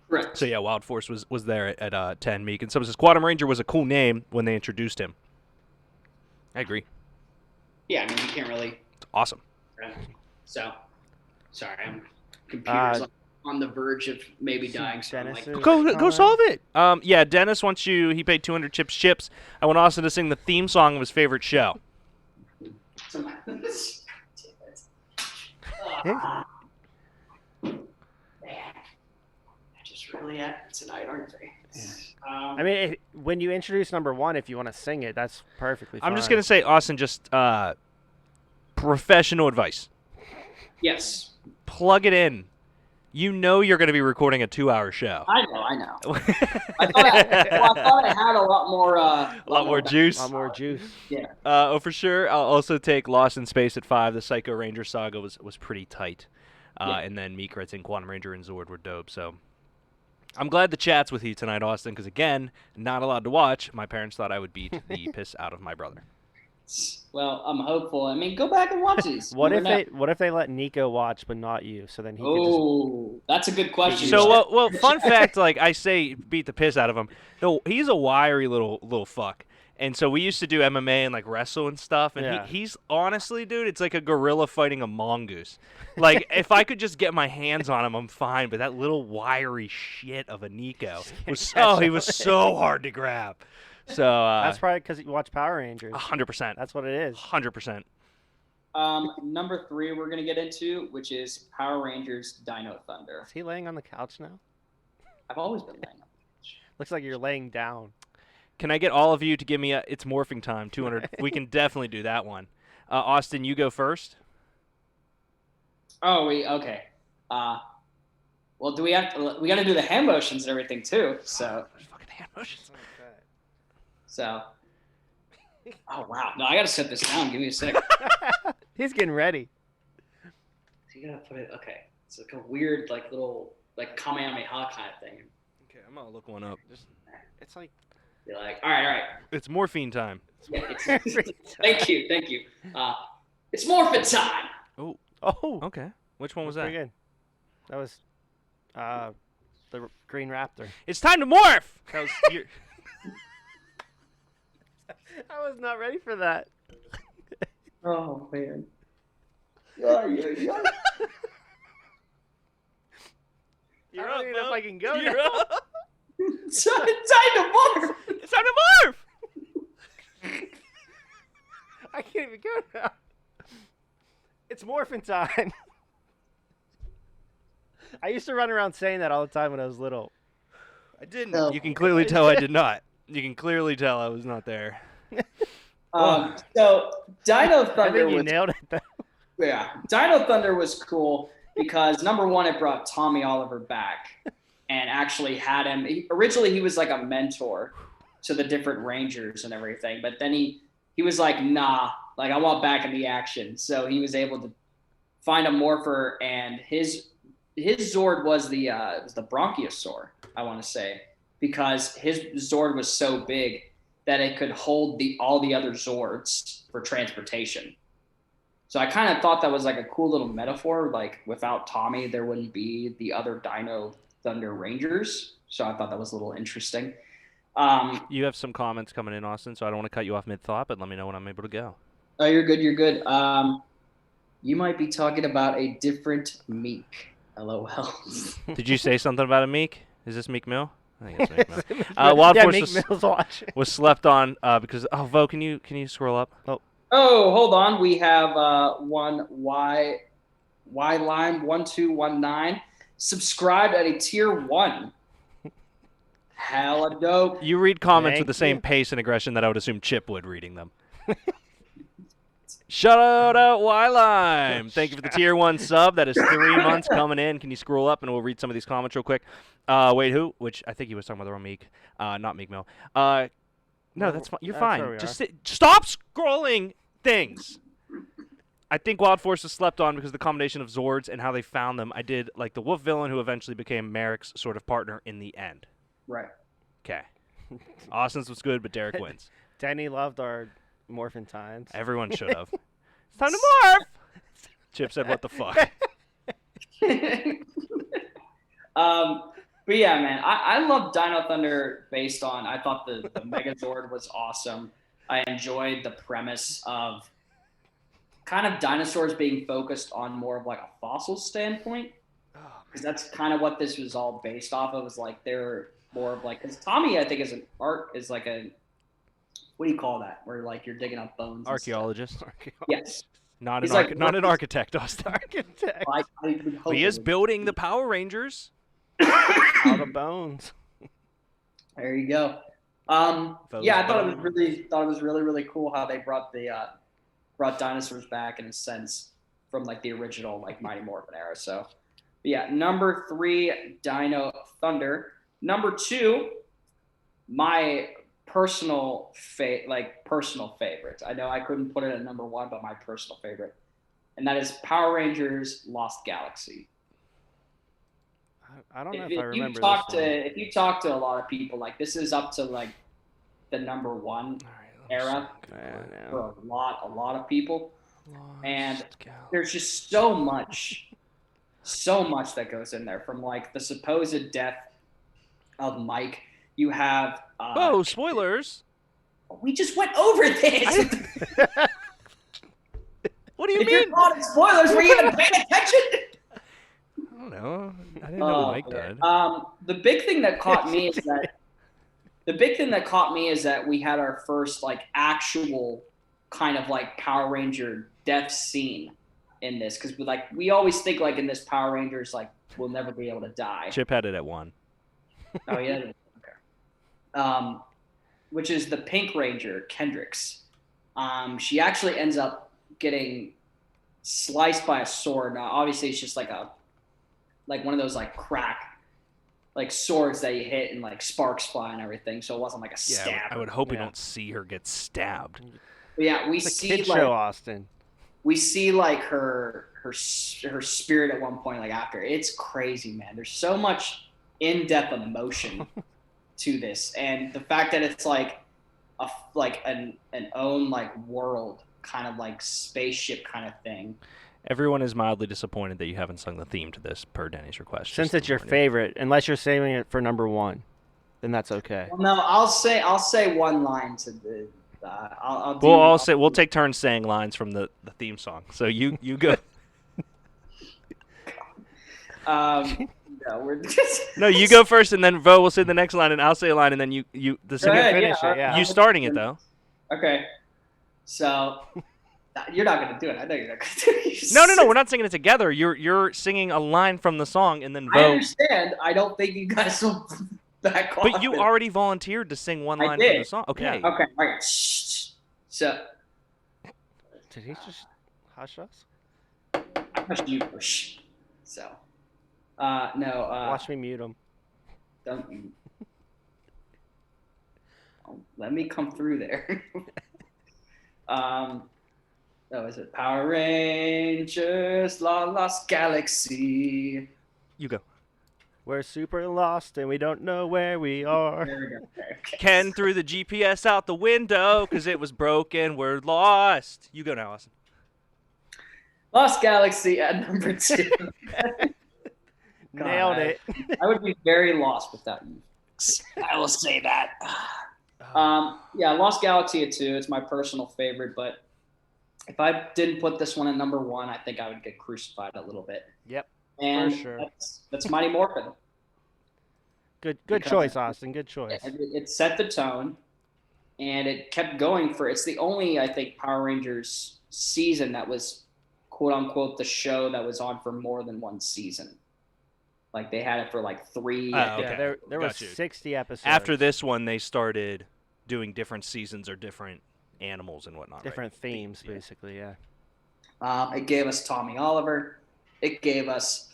Correct. So yeah, Wild Force was there at 10, Meek. And someone says Quantum Ranger was a cool name when they introduced him. I agree. Yeah, I mean, you can't really. It's awesome. So, sorry, computer's on the verge of maybe dying. So go solve it. Yeah, Dennis wants you. He paid 200 chips. I want Austin to sing the theme song of his favorite show. Really at tonight, aren't they? Yeah. I mean, when you introduce number 1, if you want to sing it, that's perfectly fine. I'm just going to say, Austin, just professional advice. Yes. Plug it in. You know you're going to be recording a 2-hour show. I know. I thought I had a lot more... a lot more juice. A lot more juice. Yeah. For sure. I'll also take Lost in Space at 5. The Psycho Ranger saga was pretty tight. And then Meek writes in Quantum Ranger and Zord were dope, so... I'm glad the chat's with you tonight, Austin, because, again, not allowed to watch. My parents thought I would beat the piss out of my brother. Well, I'm hopeful. I mean, go back and watch these. What if they let Nico watch, but not you? So then he could just... that's a good question. So, fun fact, like I say, beat the piss out of him. No, he's a wiry little fuck. And so we used to do MMA and like wrestle and stuff. And he's honestly, dude, it's like a gorilla fighting a mongoose. Like if I could just get my hands on him, I'm fine. But that little wiry shit of a Nico he was so hard to grab. So that's probably because you watch Power Rangers. 100%. That's what it is. 100%. Number 3 we're gonna get into, which is Power Rangers Dino Thunder. Is he laying on the couch now? I've always been laying on the couch. Looks like you're laying down. Can I get all of you to give me it's morphing time, 200? We can definitely do that one. Austin, you go first. Oh, okay. Well, do we have to? We got to do the hand motions and everything too. So. Fucking hand motions. So. Oh wow! No, I got to set this down. Give me a sec. He's getting ready. You gotta put it. Okay, it's like a weird, like little, like Kamehameha kind of thing. Okay, I'm gonna look one up. It's like. You're like, all right. It's morphine time. Yeah, thank you. It's morphin' time. Oh. Oh. Okay. Which one was Pretty that? good. That was the Green Raptor. It's time to morph. That was your... I was not ready for that. Oh man. I don't even know if I can go You're now. up. It's time to morph. It's time to morph. I can't even go now. It's morphin' time. I used to run around saying that all the time when I was little. I didn't. You can clearly tell I did not. You can clearly tell I was not there. So Dino Thunder I think you was nailed it though. Yeah, Dino Thunder was cool because number one, it brought Tommy Oliver back and actually had him. Originally, he was like a mentor to the different Rangers and everything, but then he was like, nah, like I want back in the action. So he was able to find a morpher, and his Zord was the Bronchiosaur, I want to say, because his Zord was so big that it could hold all the other Zords for transportation. So I kind of thought that was like a cool little metaphor. Like without Tommy, there wouldn't be the other Dino Thunder Rangers. So I thought that was a little interesting. You have some comments coming in, Austin, so I don't want to cut you off mid-thought, but let me know when I'm able to go. Oh, you're good. You're good. You might be talking about a different Meek. LOL. Did you say something about a Meek? Is this Meek Mill? I think it's Meek Mill. Wild yeah, Force Meek Mill's watching. was slept on because Vo, can you scroll up? Oh, hold on. We have one Y Lime 1219 subscribed at a tier 1. Hella dope. You read comments with Thank the same you. pace and aggression that I would assume Chip would reading them. Shout out Y-Lime. Thank you for the tier 1 sub. That is 3 months coming in. Can you scroll up and we'll read some of these comments real quick? Wait, who? Which I think he was talking about the wrong Meek. Not Meek Mill. No, that's fine. You're That's where fine. we Just are. stop scrolling things. I think Wild Force was slept on because of the combination of Zords and how they found them. I did like the Wolf villain who eventually became Merrick's sort of partner in the end. Right. Okay. Austin's was good, but Derek wins. Danny loved our morphin' times. Everyone should have. It's time to morph. Chip said, "What the fuck?" But yeah, man, I love Dino Thunder based on, I thought the Megazord was awesome. I enjoyed the premise of kind of dinosaurs being focused on more of like a fossil standpoint. Because that's kind of what this was all based off of, is like they're more of like, because Tommy, I think, is like a, what do you call that? Where like you're digging up bones. Archaeologist. Yes. Not He's an architect, Austin. Architect. I would hope He is it building the Power Rangers. Out of bones. There you go. Yeah, I thought it was really cool how they brought dinosaurs back in a sense from like the original like Mighty Morphin era. So, but yeah, number 3, Dino Thunder. Number 2, my personal favorite. I know I couldn't put it at number 1, but my personal favorite, and that is Power Rangers Lost Galaxy. I don't know if I remember If you talk to a lot of people, like this is up to like the number 1 era for a lot of people. And there's just so much that goes in there, from like the supposed death of Mike. You have Oh, spoilers. We just went over this. What do you if mean? You're not spoilers, were you even paying attention? I don't know. I didn't know Mike died. The big thing that caught me is that we had our first like actual kind of like Power Ranger death scene in this, because we always think like in this Power Rangers like we'll never be able to die. Chip had it at 1. Oh yeah. Okay. Which is the Pink Ranger, Kendricks. She actually ends up getting sliced by a sword. Now, obviously, it's just like one of those like crack, like swords that you hit and like sparks fly and everything. So it wasn't like a Yeah, stab. I would hope we don't see her get stabbed. But yeah, we It's a see kid like show, Austin. we see like her spirit at one point, like after. It's crazy, man. There's so much in-depth emotion to this, and the fact that it's like an own like world, kind of like spaceship kind of thing. Everyone is mildly disappointed that you haven't sung the theme to this per Denny's request. Since it's your favorite, unless you're saving it for number 1, then that's okay. Well, no, I'll say one line to the. We'll take turns saying lines from the theme song. So you go. No, we're No, you go first, and then Vo will say the next line, and I'll say a line, and then you the singer ahead, yeah. You starting it though. Okay, so you're not gonna do it. I know you're not gonna do it. No, we're not singing it together. You're singing a line from the song, and then Vo. I understand. I don't think you guys will back off. But you already volunteered to sing one line from the song. Okay. Yeah. Okay. All right. Shh. So. Did he just hush us? I hushed you. Shh. So. No. Watch me mute him. Don't. Let me come through there. Is it Power Rangers Lost Galaxy? You go. We're super lost and we don't know where we are. There we go. Okay. Ken threw the GPS out the window because it was broken. We're lost. You go now, Austin. Lost Galaxy at number 2. Nailed it. I would be very lost without you. I will say that. Yeah, Lost Galaxy at 2. It's my personal favorite, but if I didn't put this one at number 1, I think I would get crucified a little bit. Yep. And for sure. That's Mighty Morphin. Good choice, Austin. Good choice. It set the tone, and it kept going it's the only, I think, Power Rangers season that was, quote unquote, the show that was on for more than one season. Like they had it for like 3. Okay. Yeah, there was 60 episodes. After this one, they started doing different seasons or different animals and whatnot. Different right? themes, basically, yeah. It gave us Tommy Oliver. It gave us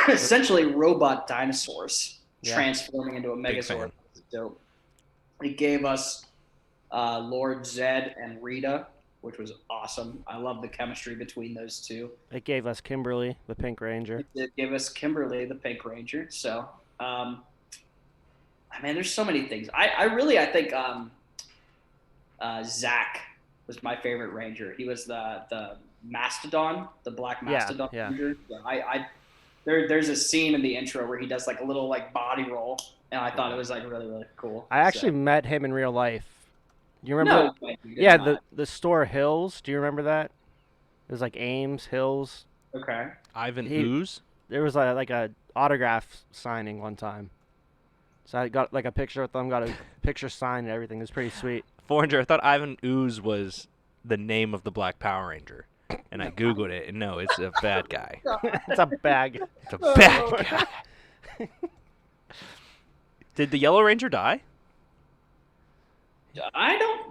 essentially robot dinosaurs transforming into a Megazord. So it gave us Lord Zed and Rita, which was awesome. I love the chemistry between those two. It gave us Kimberly, the Pink Ranger. It gave us Kimberly, the Pink Ranger. So, there's so many things. I think Zach was my favorite Ranger. He was the Mastodon, the Black Mastodon Ranger. Yeah, there's a scene in the intro where he does like a little like body roll, and I thought it was like really, really cool. I actually met him in real life. You remember? No, the store Hills. Do you remember that? It was like Ames Hills. Okay. Ivan Ooze? There was like a autograph signing one time. So I got like a picture with them, got a picture signed and everything. It was pretty sweet. 400. I thought Ivan Ooze was the name of the Black Power Ranger. And I Googled it, and no, it's a bad guy. It's a bad guy. It's a bad guy. Did the Yellow Ranger die?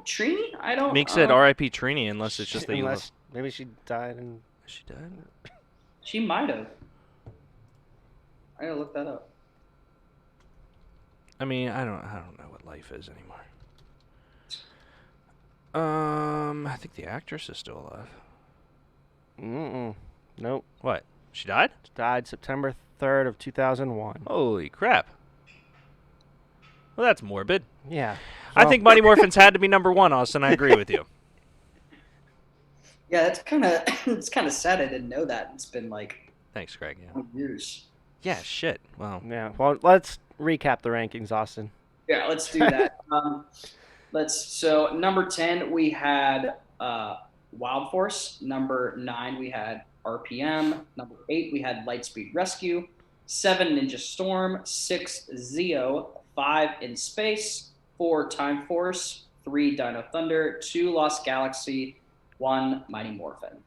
Trini? I don't. Meek said R.I.P. Trini, unless it's just that maybe she died and. She died? She might have. I gotta look that up. I mean, I don't know what life is anymore. I think the actress is still alive. Nope. What? She died? She died September 3rd of 2001. Holy crap. Well, that's morbid. Yeah. I think Mighty Morphins had to be number 1, Austin. I agree with you. Yeah, that's kind of sad. I didn't know that. It's been like. Thanks, Greg. Yeah. Years. Yeah. Shit. Wow. Yeah. Well, let's recap the rankings, Austin. Yeah, let's do that. So number 10 we had Wild Force. Number 9 we had RPM. Number 8 we had Lightspeed Rescue. 7 Ninja Storm. 6 Zeo. 5 In Space. 4 Time Force. 3 Dino Thunder. 2 Lost Galaxy. 1 Mighty Morphin.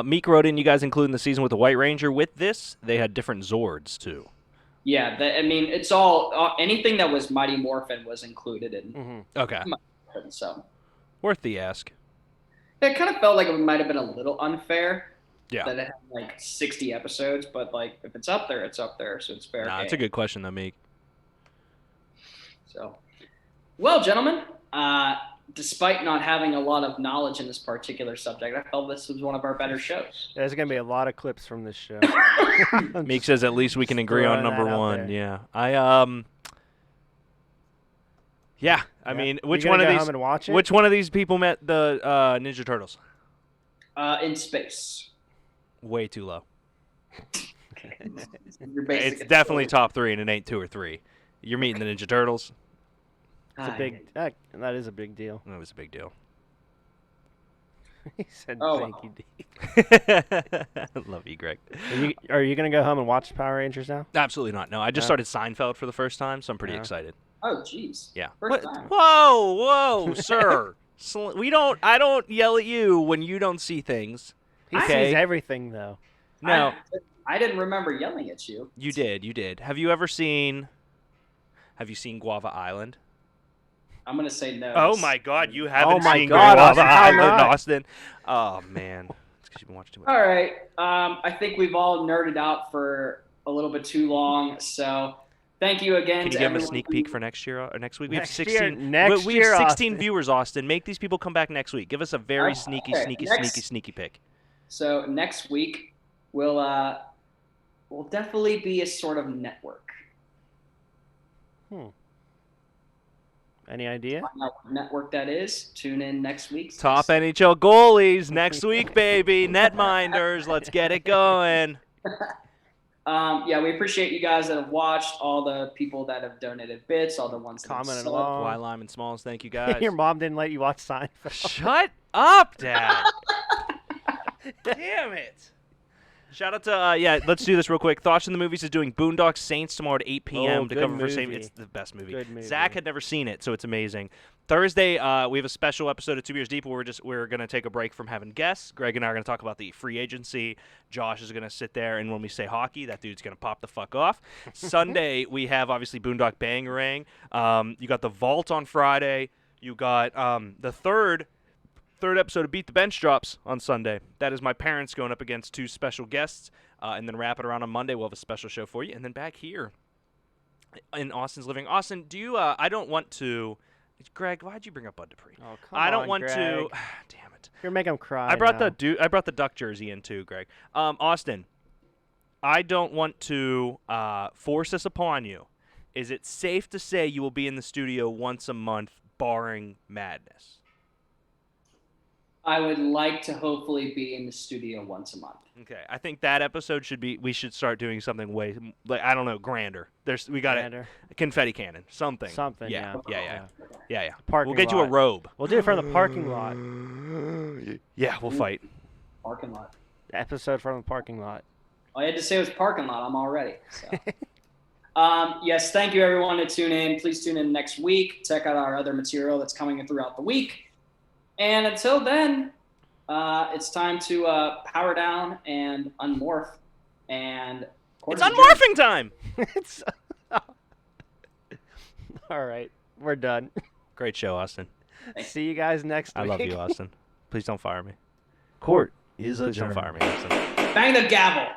Meek wrote in, you guys including the season with the White Ranger. With this, they had different Zords, too. Yeah, it's all anything that was Mighty Morphin was included in. Okay. So worth the ask. It kind of felt like it might have been a little unfair. Yeah. That it had like 60 episodes, but like if it's up there, it's up there, so it's fair. Nah, game. it's a good question though, Meek. So, well, gentlemen, despite not having a lot of knowledge in this particular subject, I felt this was one of our better shows. There's going to be a lot of clips from this show. Meek says at least we can agree on number one. Yeah. Yeah, I mean, which one of these? Home and watch it? Which one of these people met the Ninja Turtles? In space. Way too low. It's definitely top 3, and it ain't 2 or 3. You're meeting the Ninja Turtles. It's a big. That is a big deal. That was a big deal. He said, "Thank you, D." Love you, Greg. Are you gonna go home and watch Power Rangers now? Absolutely not. No, I just started Seinfeld for the first time, so I'm pretty excited. Oh, jeez. Yeah. First time. Whoa, sir. I don't yell at you when you don't see things. He sees everything, though. No. I didn't remember yelling at you. You did. Have you seen Guava Island? I'm going to say no. Oh, my God. You haven't seen God, Guava Island, Austin. Oh, man. It's because you've been watching too much. All right. I think we've all nerded out for a little bit too long, so thank you again. Can you to give them a everyone sneak peek for next year or next week? We have Next 16. year, we have 16 Austin. viewers, Austin. Make these people come back next week. Give us a very sneaky pick. So next week will definitely be a sort of network. Any idea? Find out what network that is. Tune in next week. Top NHL goalies next week, baby. Netminders. Let's get it going. Yeah, we appreciate you guys that have watched, all the people that have donated bits, all the ones that Commented have along. Why Lyman Smalls, thank you guys. Your mom didn't let you watch Seinfeld. Shut up, Dad. Damn it. Shout out to, let's do this real quick. Thoughts in the Movies is doing Boondock Saints tomorrow at 8 p.m. to good cover for movie. same. It's the best movie. Good movie. Zach had never seen it, so it's amazing. Thursday, we have a special episode of 2 Beers Deep where we're going to take a break from having guests. Greg and I are going to talk about the free agency. Josh is going to sit there, and when we say hockey, that dude's going to pop the fuck off. Sunday, we have, obviously, Boondock Bangarang. You got The Vault on Friday. You got the third episode of Beat the Bench drops on Sunday. That is my parents going up against 2 special guests. And then wrap it around on Monday. We'll have a special show for you. And then back here in Austin's living. Austin, do you I don't want to Greg, why'd you bring up Bud Dupree? Oh, come I don't on, want Greg. to damn it. You're making him cry. I brought now. the Duck jersey in too, Greg. Austin, I don't want to force this upon you. Is it safe to say you will be in the studio once a month barring madness? I would like to hopefully be in the studio once a month. Okay, I think that episode we should start doing something way, like, I don't know, grander. We got Grander. a confetti cannon, something. Yeah. We'll get you a robe. We'll do it from the parking lot. Yeah, we'll fight. Parking lot. Episode from the parking lot. All I had to say was parking lot. I'm all ready. So. Yes, thank you everyone to tune in. Please tune in next week. Check out our other material that's coming in throughout the week. And until then, it's time to power down and unmorph. And it's unmorphing time. All right, we're done. Great show, Austin. See you guys next week. I love you, Austin. Please don't fire me. Court is adjourned. Please don't fire me, Austin. Bang the gavel.